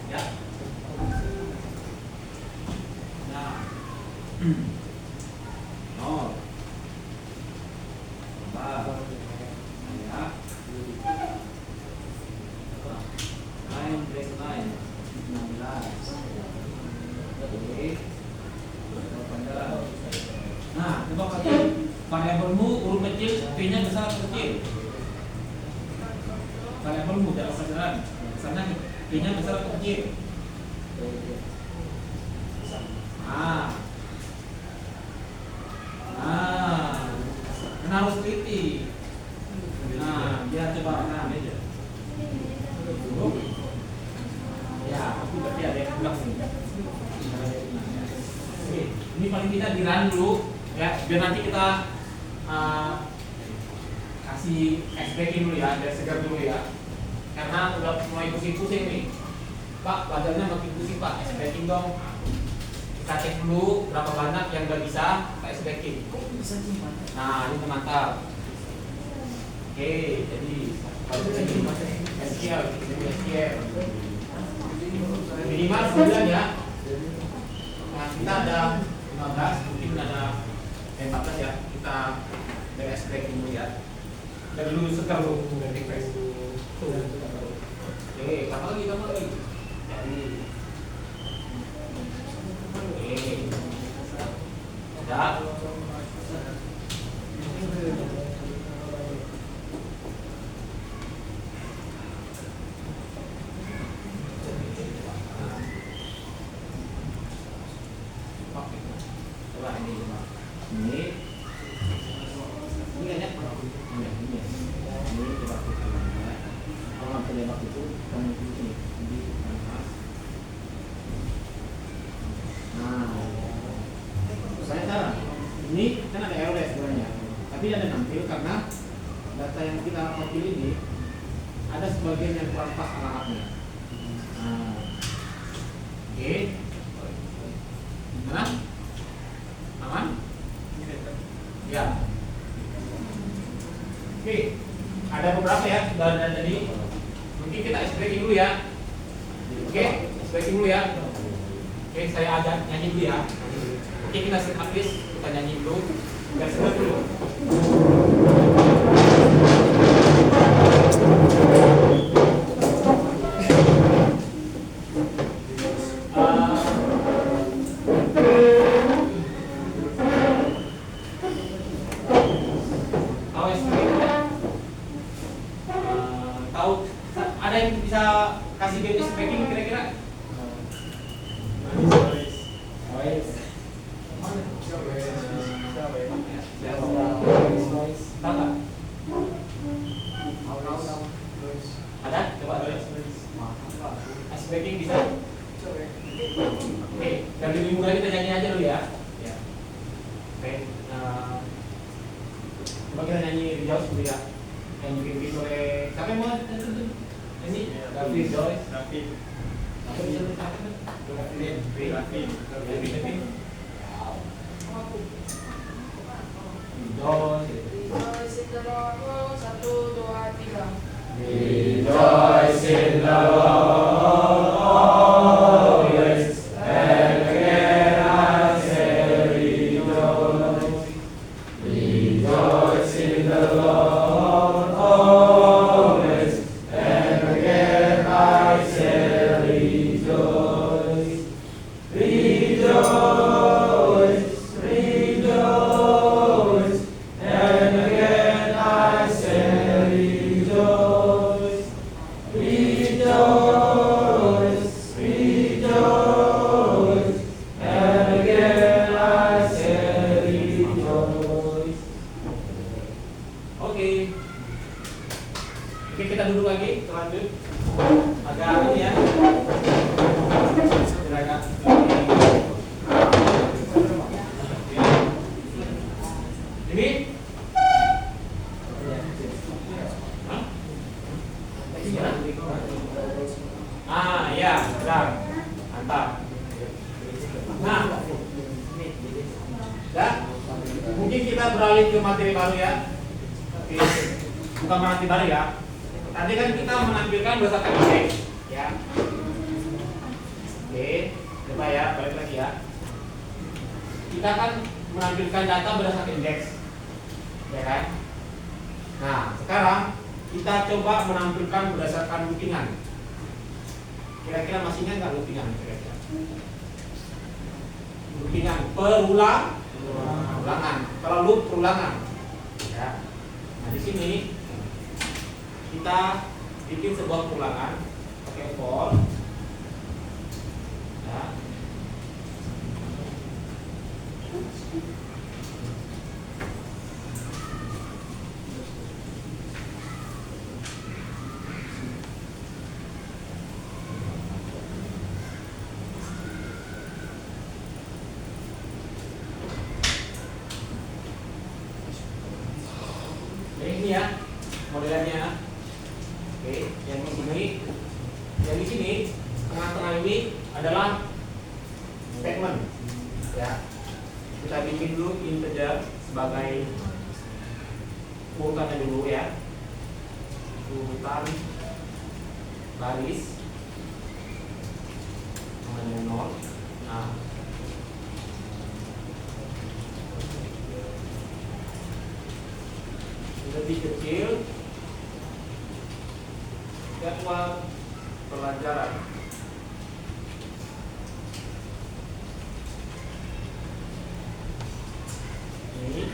Ya. Nah. 0. Tambah. Ya. 9 break 9. 16. Oke. Nah, coba pakai variabelmu huruf kecil, P-nya besar atau kecil? Variabelmu dalam pelajaran. Misalnya P-nya besar atau kecil? Nah, harus teliti. Nah, dia coba aja. Ya, aku berarti ada yang kurang nih. Oke, ini paling tidak di-run dulu ya, biar nanti kita kasih backing dulu ya, biar segar dulu ya. Karena udah mulai pusing-pusing nih. Pak, pelajarannya makin pusing Pak, backing dong. Kita cek dulu berapa banyak yang udah bisa kita backing. Nah, ini pengantar. Oke, jadi kalau kita ini SQL, minimal 9 ya. Nah, kita ada 15, mungkin ada 14 ya. Kita beres backing dulu ya. Dari dulu segar dulu, dari refresh. Oke, tambah lagi. Jadi, oke, udah. Coba ini banyak ini coba kita kalau terlebak itu kamu ini nah saya saran ini kan ada error sebenarnya tapi ada nampil karena data yang kita ambil ini ada sebagian yang kurang pas alamatnya. Nah, oke. Gimana? Aman? Ya. Oke, ada beberapa ya dan tadi. Mungkin kita ice breaking dulu ya. Oke, ice breaking dulu ya. Oke, saya ajak nyanyi dulu ya. Oke, kita set up list, kita nyanyi dulu. Biar segar dulu. Kasih game speaking kira-kira? Ada? Coba. Speaking bisa? Oke, dari minggu lagi kita nyanyi aja dulu ya. Oke, coba kita nyanyi jauh dulu ya. Yang dipimpin oleh siapa yang mau? Ini David Joyce. David. Rejoice in the Lord. 1, 2, 3. Rejoice in the Lord always, and again I say rejoice. Rejoice in the Lord always, and again I say rejoice. Rejoice, rejoice, and again I say rejoice. Rejoice, rejoice, and again I say rejoice. Oke. Oke, kita duduk lagi, lanjut. Agak ini ya. Agak ini. Hah? Ah, ya, benar. Mantap. Nah, ya. Mungkin kita beralih ke materi baru ya. Oke. Bukan materi baru ya. Tadi kan kita menampilkan berdasarkan indeks, ya. Oke, coba ya, balik lagi ya. Kita kan menampilkan data berdasarkan indeks, ya kan? Nah, sekarang kita coba menampilkan berdasarkan loopingan. Kira-kira masih ingat nggak loopingan? Kira-kira loopingan perulangan. Kalau loop perulangan, ya. Nah di sini kita bikin sebuah perulangan pakai for, ya. Ini ya modelannya. Oke, yang di sini tengah-tengah ini adalah statement, ya. Kita bikin dulu integer sebagai urutannya dulu ya, urutan baris namanya 0. Nah, lebih kecil jadwal pelajaran. Ini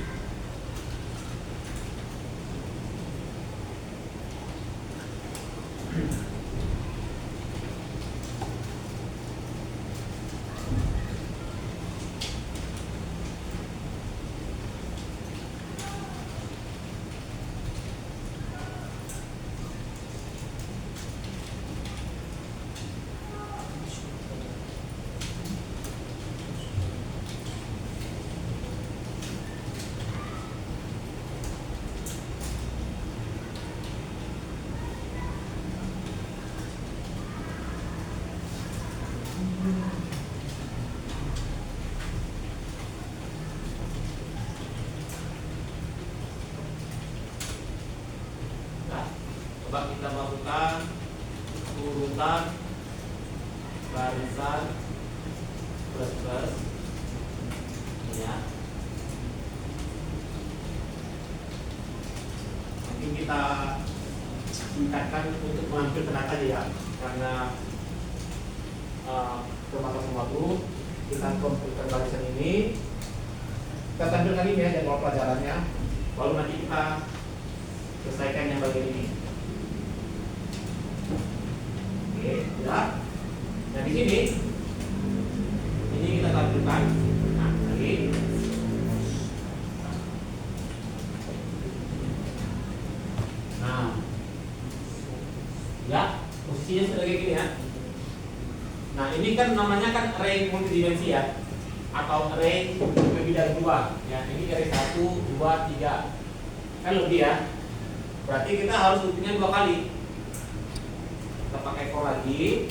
Coba kita masukkan urutan barisan plus ini ya. Nanti kita tingkatkan untuk mengambil penata ya, karena keterbatasan waktu. Kita komputer barisan ini kita tampilkan ini ya jadwal pelajarannya, lalu nanti kita selesaikan yang bagian ini. Oke, ya. Nah di sini ini kita tampilkan. Nah, lagi. Nah, ya posisinya sebagai gini ya. Nah ini kan namanya kan array multidimensi ya, atau array lebih dari 2 ya. Ini array 1, 2, 3 kan lebih ya. Berarti kita harus hubungnya 2 kali. Kita pakai for lagi.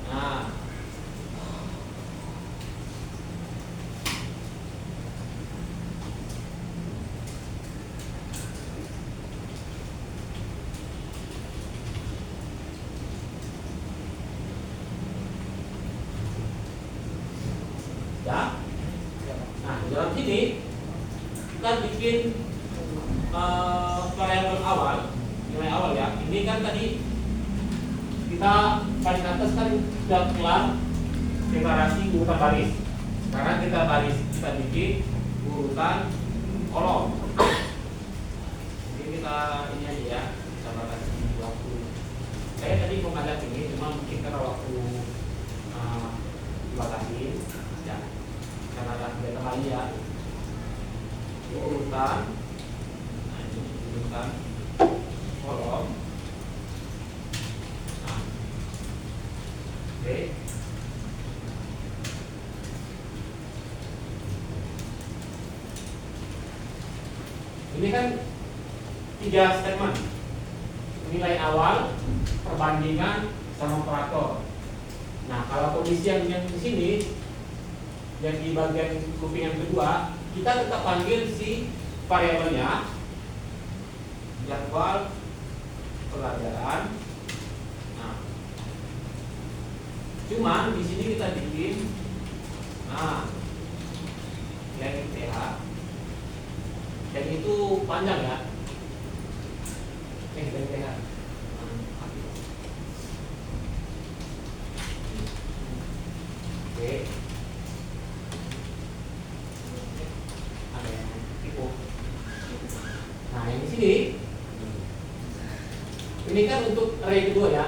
Nah, ya. Nah, di dalam sini kita bikin variabel awal, nilai awal ya. Ini kan tadi kita paling atas kan sudah kelar deklarasi urutan baris. Sekarang kita bikin urutan kolom. Jadi kita ini aja ya, kita batasi waktu. Saya tadi mau ngajak ini, cuma mungkin karena waktu dibatasi ya, karena ada kegiatan lagi ya. Ini urutan, nah ini urutan kolom. Nah, oke. Ini kan 3 statement, nilai awal, perbandingan, sama operator. Nah, kalau kondisi yang di sini, yang di bagian grouping yang kedua, kita tetap panggil si variabelnya jadwal pelajaran. Nah, cuman di sini kita bikin, nah, nilai TH. Dan itu panjang ya. TH. Oke. Ada yang tipu. Nah, yang di sini ini kan untuk array kedua ya.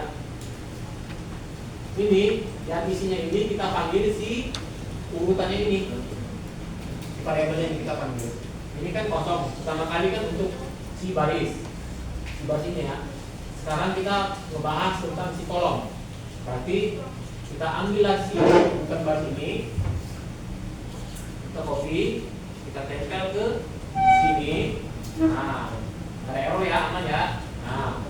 Ini yang isinya ini kita panggil si urutannya ini. Si variabelnya yang kita panggil. Ini kan kosong. Pertama kali kan untuk si baris. Si baris ini ya. Sekarang kita ngebahas tentang si kolom. Berarti kita ambillah si urutan baris ini, kita copy, kita tempel ke sini. Nah, ada error ya, aman ya. Nah,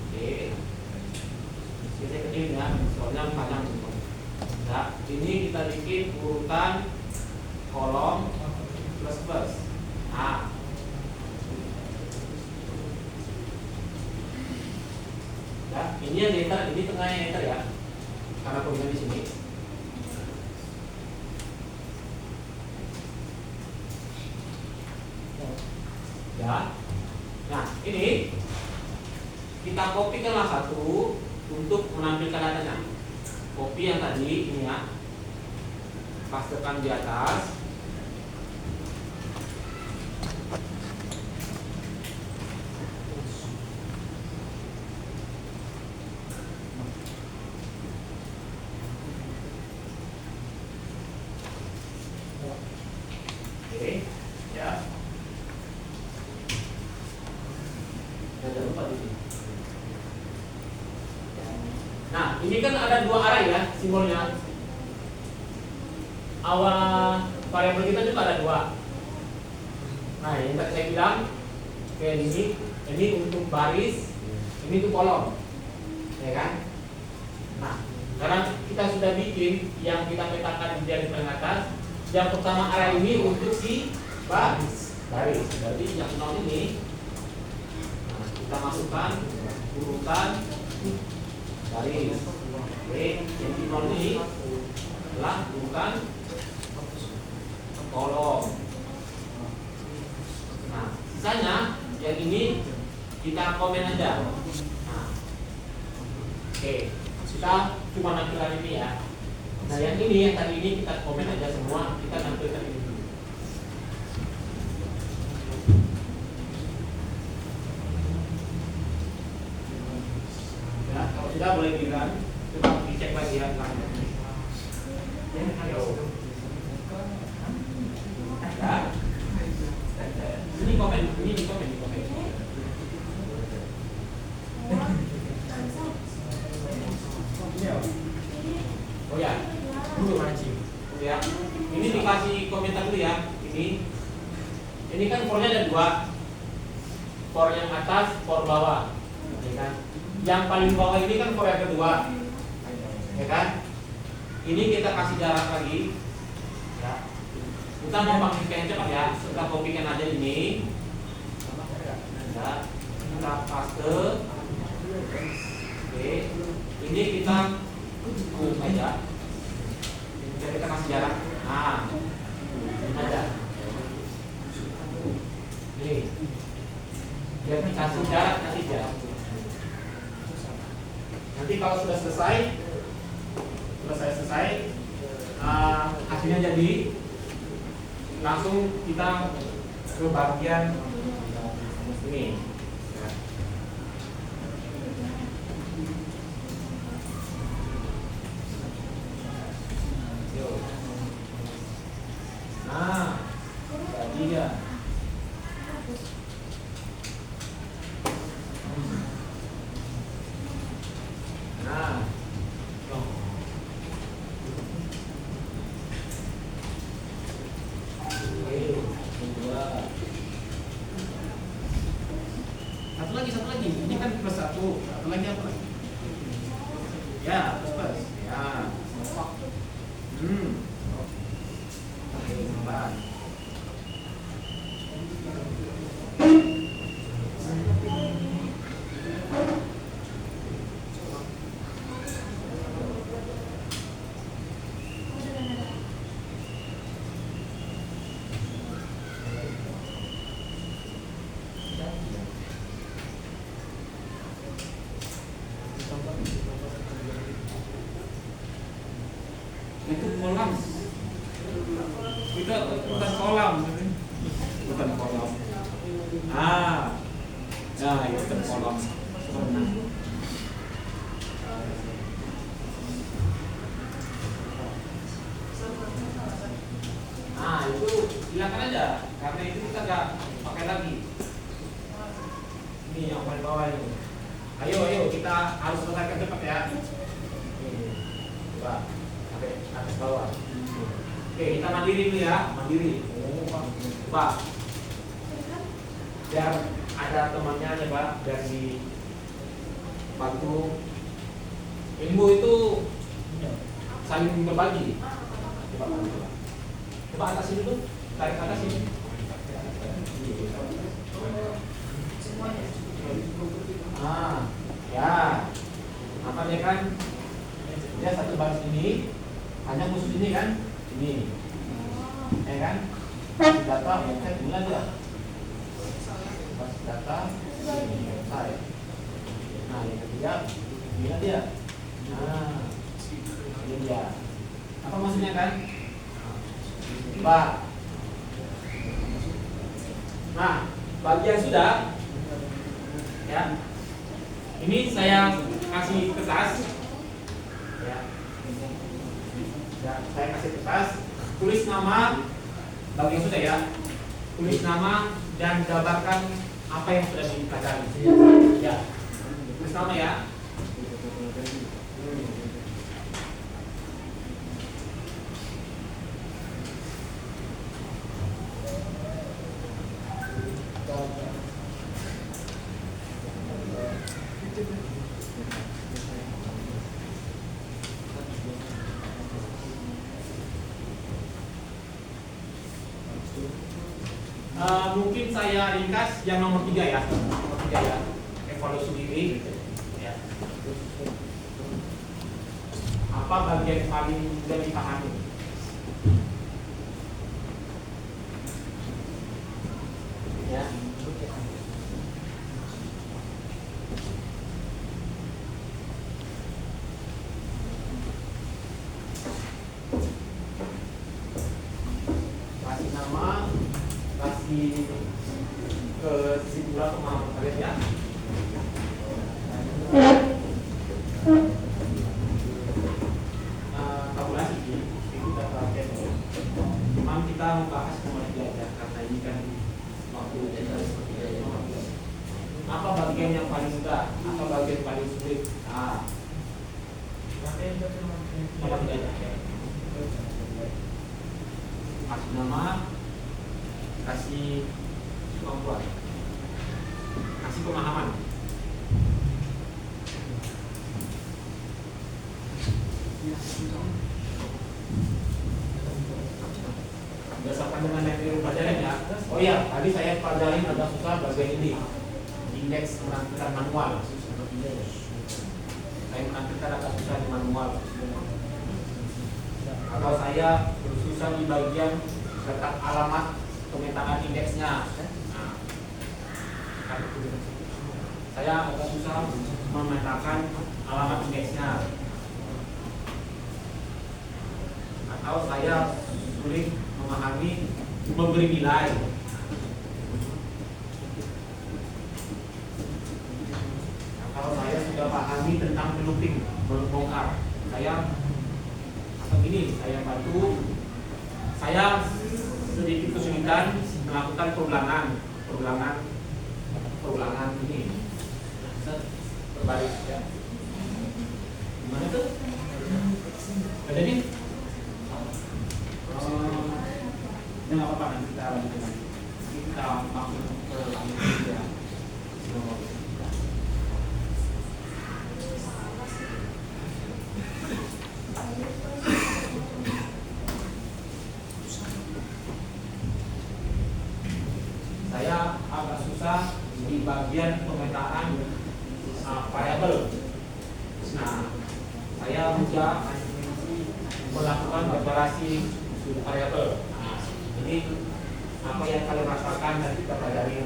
oke, kita kecilin ya, soalnya panjang semua. Nah, ini kita bikin urutan kolom plus. Nah, ya, ini yang enter, ini tengahnya enter ya, karena tulisan di sini. Ya, nah ini kita kopikanlah satu untuk menampilkan datanya. Copy yang tadi ini ya, pastekan di atas. Oke, ya. Jangan lupa di sini. Nah, ini kan ada 2 array ya simbolnya. Awal variabel kita juga ada 2. Nah, yang tadi saya bilang kayak ini untuk baris, ini untuk kolom, ya kan? Nah, karena kita sudah bikin yang kita petakan di garis paling atas, yang pertama arah ini untuk si baris. Jadi yang 0 ini, nah, kita masukkan urutan garis. Oke, yang di 0 ini adalah urutan kolom. Nah, sisanya yang ini kita komen aja. Nah, oke, kita cuma nampilkan ini ya. Nah, yang ini yang tadi ini kita komen aja semua, kita nampilkan ini dulu. Ya, kalau sudah boleh bilang, coba dicek lagi ya. Ayo. Ya. Ini komen. Oh ya, dulu mancing. Ya, ini dikasih komentar dulu ya. Ini kan fornya ada 2. For yang atas, for bawah. Ya kan? Yang paling bawah ini kan for yang kedua. Ya kan? Ini kita kasih jarak lagi. Ya. Kita mau pakai cepat ya. Kita kopikan aja ini. Ya. Kita paste. Oke. Ini kita aja. Kita kasih jarak. Nah, ini aja. Ini. Biar kasih jarak nanti aja. Nanti kalau sudah selesai, hasilnya jadi, langsung kita ke bagian ini. Nah, jadi ya. Nah, satu lagi. Ini kan plus 1. Satu lagi apa? Ya, plus. Ya. Oke, tambah. Itu kolam. Kita bukan kolam. Bukan kolam. Ah. Nah, itu bukan kolam. Nah, itu silakan aja. Karena itu kita nggak pakai lagi. Ini yang paling bawah ini. Ayo, kita harus selesaikan cepat ya. Coba. Atas bawah. Oke, kita mandiri dulu ya, mandiri. Coba. Biar ada temannya ya Pak, biar di bantu. Ilmu itu saling berbagi. Coba atas ini dulu, tarik atas ini. Ah, ya. Makanya kan dia satu baris ini hanya khusus ini kan, ini, ya kan? Basis data, saya mulai aja. Basis data, ini saya. Nah, yang ketiga, ini dia. Nah, ini dia. Apa maksudnya kan? Pak. Nah, bagian sudah, ya. Ini saya kasih kertas, ya. Ya, saya kasih kertas, tulis nama bagian sudah ya, tulis nama dan gambarkan apa yang sudah dipelajari. Ya, tulis nama ya. Mungkin saya ringkas yang nomor 3 ya, evaluasi diri. Ya. Apa bagian paling mudah dipahami? Ya. Kasih nama, kasih kesimpulan pemahaman kalian ya. Tabulasi itu data table. Memang kita membahas nomor 3 ya, karena ini kan waktu apa bagian yang paling mudah, apa bagian paling sulit. Nomor 3 aja. Kasih nama, kasih kemampuan, kasih pemahaman. Berdasarkan dengan yang di pelajaran ya. Oh iya, tadi saya pelajarin agak susah bagian ini, indeks menentukan manual. Saya menampilkan agak susah di manual. Atau saya bersusah di bagian letak alamat pemetaan indeksnya. Nah, saya agak susah memetakan alamat indeksnya. Atau saya sulit memahami memberi nilai. Kalau saya sudah pahami tentang pelooping, membongkar, saya atau ini saya bantu, saya sedikit kesulitan melakukan perulangan ini berbaris ya. Gimana tuh? Ada nih? Ini nggak apa-apa, nanti kita lanjutkan lagi. Kita masuk ke lanjut ya. Saya agak susah di bagian pemetaan variabel. Nah, saya mudah melakukan operasi variabel. Ini apa yang kalian rasakan dan kita pelajari.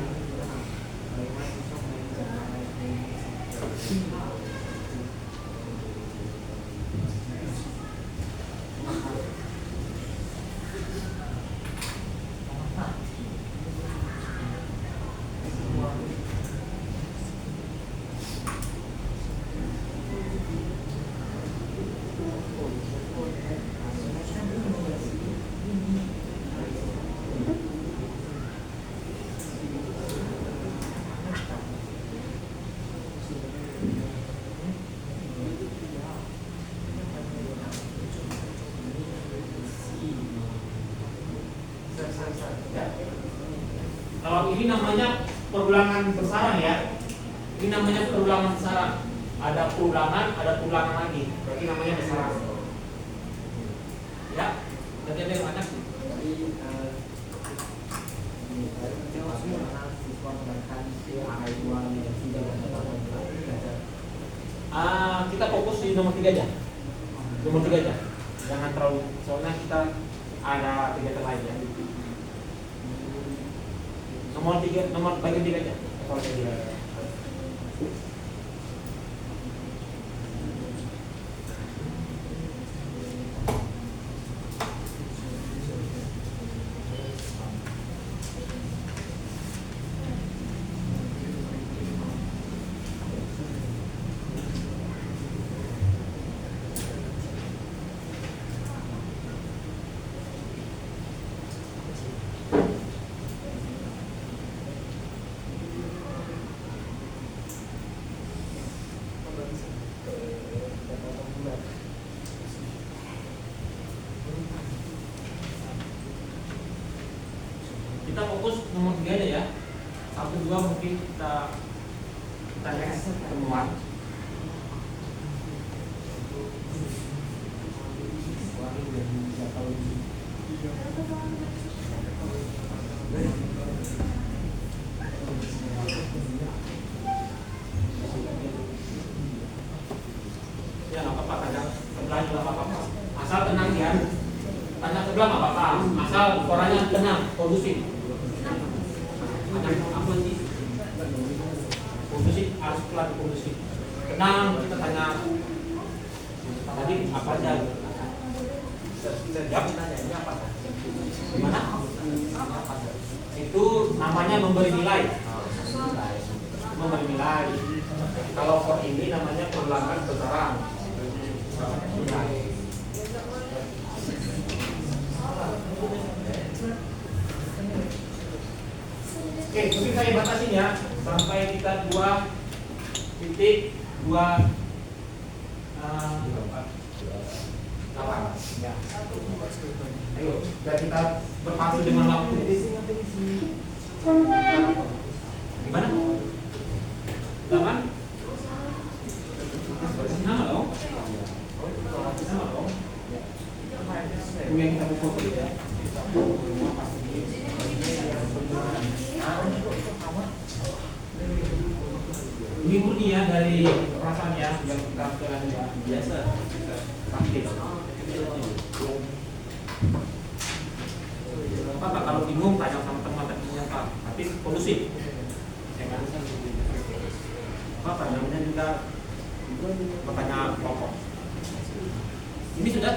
Kalau ini namanya perulangan besaran ya. Ini namanya perulangan besaran. Ada perulangan lagi. Berarti namanya besaran. Ya. Jadi ada yang mana? Kita fokus di nomor 3 aja. Nomor 3 aja. Jangan terlalu, soalnya kita ada 3 lain ya. Nomor bagian 3 aja. Kalau saya fokus nomor 3 aja ya. 1, 2 mungkin kita next pertemuan. Ya nggak apa-apa, tanya sebelah juga nggak apa-apa. Asal tenang ya. Tanya sebelah nggak apa-apa. Asal suaranya tenang, kondusif. Tanya apa sih? Kondusif harus pelan, kondusif. Tenang, kita tanya. Tadi apa aja? Siap. Gimana? Itu namanya memberi nilai. Memberi nilai. Kalau for ini namanya perlakuan besaran. Oke, mungkin saya batasin ya sampai kita 2.2 ya. Ayo, biar kita berhasil dengan waktu. Gimana? Zaman? Sama dong. Sama dong. Yang kita buka ya. Ini murni ya dari perasaan ya yang kita jalan ya biasa praktis. Apa kalau bingung tanya sama teman tadinya Pak, tapi kondusif. Jangan apa namanya juga pertanyaan pokok. Ini sudah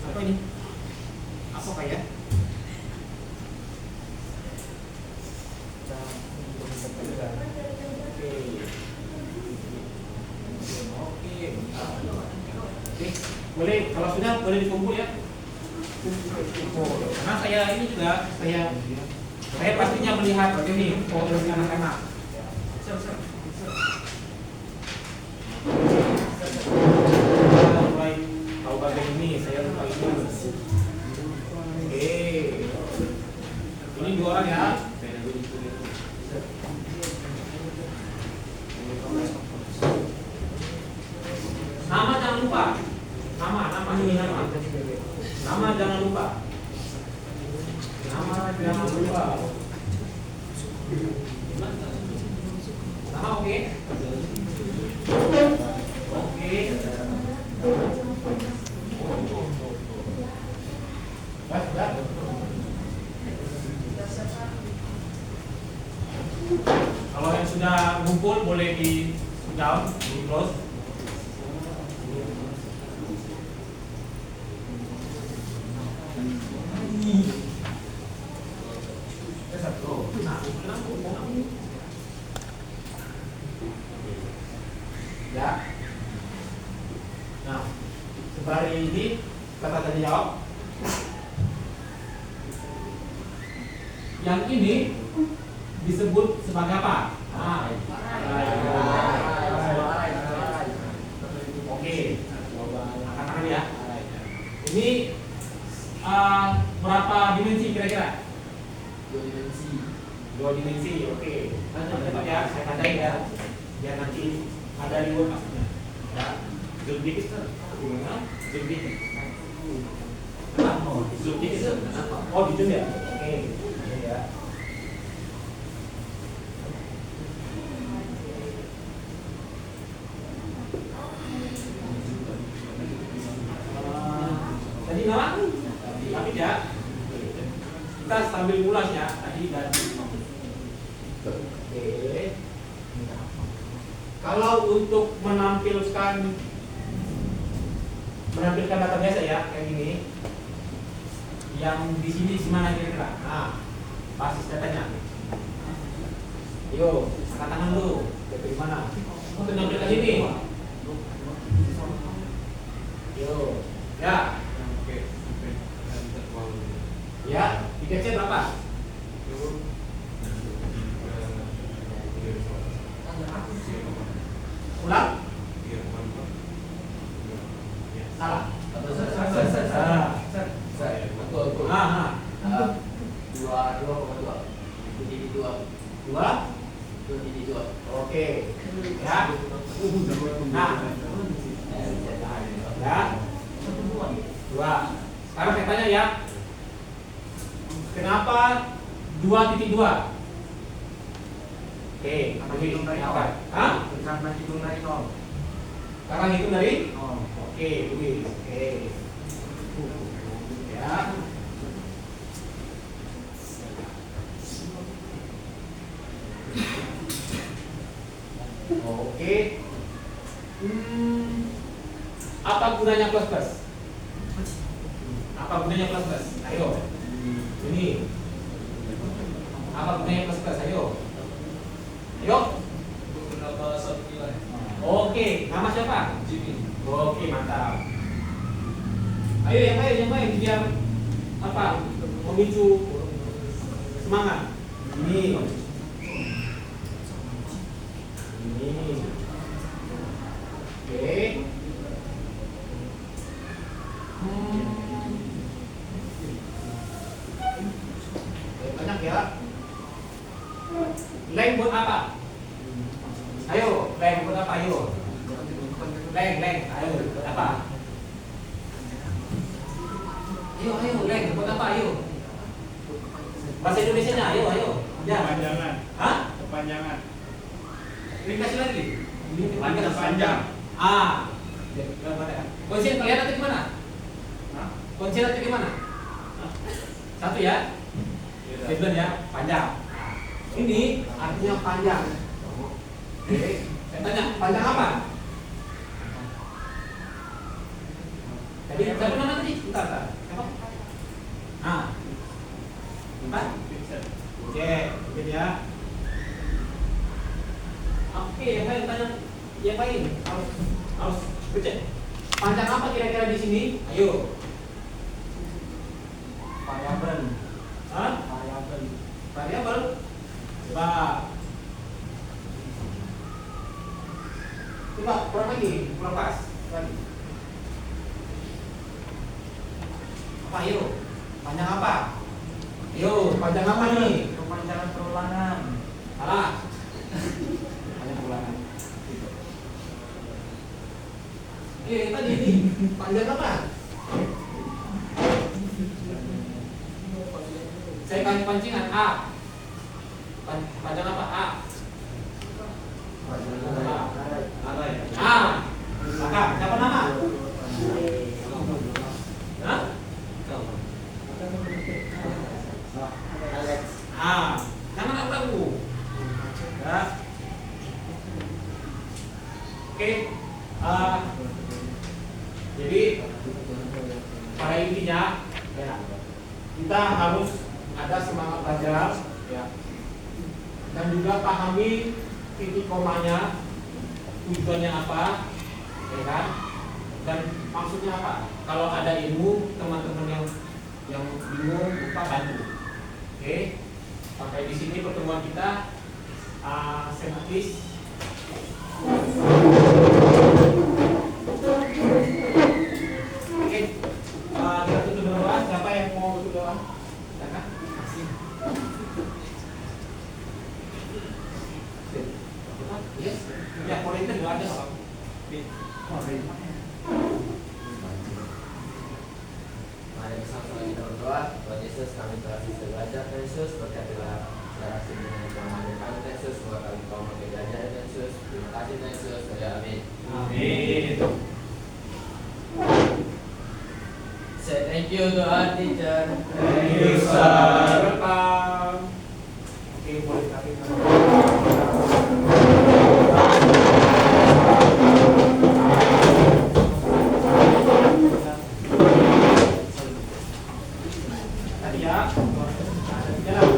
apa ini? Apa kayak? Oke, boleh kalau sudah boleh dikumpul ya. Karena saya ini juga saya pastinya melihat ini progres anak-anak. Mulai tahu bagian ini saya lupa ini. Oke, ini 2 orang ya. Nama jangan lupa. Nama ini nama. Nama jangan lupa. Nama jangan lupa. Nama oke. Oke. Sudah. Kalau yang sudah ngumpul boleh di down, di close. Ya. Nah, sembari ini kata tadi jawab. Yang ini disebut sebagai apa? Oke. Katakan ya. Ini berapa dimensi kira-kira? 2 dimensi. 2 dimensi, oke. Coba ya, saya tandain ya. Biar nanti ada reward maksudnya. Ya, zoom dikit kan? Gimana? Zoom dikit. Kenapa? Zoom dikit kan? Oh, di zoom ya? Oke. Ini ya. Tadi nama? Tapi ya. Kita sambil ulas ya. Tadi dan oke. Kalau untuk menampilkan data biasa ya kayak gini, yang di sini mana kira-kira? Nah, basis datanya. Yo, angkat tangan dulu. Dari mana? Untuk nampilkan sini. Yo, ya. Ya, dikecil berapa? Ulang? Salah. Betul. Ah, 2,2. Jadi 2. 2. Oke. Ya. Nah. Ya. 2. Sekarang saya tanya ya. Kenapa 2.2. Oke, Sekarang lebih hitung dari apa? nol. Hah? Sekarang hitung dari nol. Sekarang hitung dari? Oh. Oke, Luis. Oke. Ya. Oke. Apa gunanya plus plus? Apa gunanya plus plus? Ayo. Ini. Apa gunanya plus plus? Ayo. Ayo. Beberapa satu nilai. Oke, nama siapa? Jimmy. Oke, mantap. Ayo yang lain biar apa? Memicu semangat. Ini. Oke. Banyak ya. Leng buat apa? Ayo, leng buat apa? Ayo. Leng, ayo buat apa? Ayo, leng buat apa? Ayo. Bahasa Indonesianya, ayo. Ya. Kepanjangan. Hah? Kepanjangan. Ini kasih lagi. Ini Panjang. Ah. Kunci kalian nanti gimana? Hah? Kunci nanti gimana? Satu ya. Sebelah ya, panjang. Ini artinya panjang. Oke. Saya tanya, panjang apa? Jadi saya pernah nanti, bentar. Apa? Ah. Bentar. Oke, mungkin ya. Oke, yang lain tanya, yang lain harus becek. Panjang apa kira-kira di sini? Ayo. Variabel. Hah? Variabel. Variabel. Coba. Kurang lagi, kurang pas. Lagi. Apa ayo? Panjang apa? Ayo, panjang apa nih? Kepanjangan perulangan. Salah. Panjang ulangan. Yang tadi ini panjang apa? Saya kasih pancingan A. Panjang apa? A. A. Maka siapa nama? Hah? Jangan ragu-ragu. Ya. Oke. Jadi pada intinya ya, kita harus ada semangat belajar ya, dan juga pahami titik komanya, tujuannya apa, ya kan, dan maksudnya apa. Kalau ada ilmu, teman-teman yang bingung lupa bantu. Oke, sampai di sini pertemuan kita. Sematis. Oke, kita tutup doa. Siapa yang mau tutup doa? Silakan. Yes. Ya, boleh itu doa aja. Mari bersama-sama kita berdoa. Tuhan Yesus, kami telah bisa belajar Tuhan Yesus, berkatilah secara dengan kami Tuhan Yesus, semoga kami kau memakai belajar Tuhan Yesus. Terima kasih Tuhan Yesus. Amin. Amin. Say thank you to our teacher. Thank you, sir. Welcome. Oke, boleh tapi tadi ya. Jalan.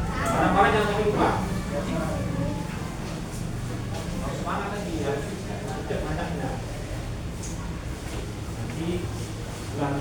Barang-barang jangan sampai lupa. Harus semangat tadi ya. Tidak banyaknya. Nanti bulan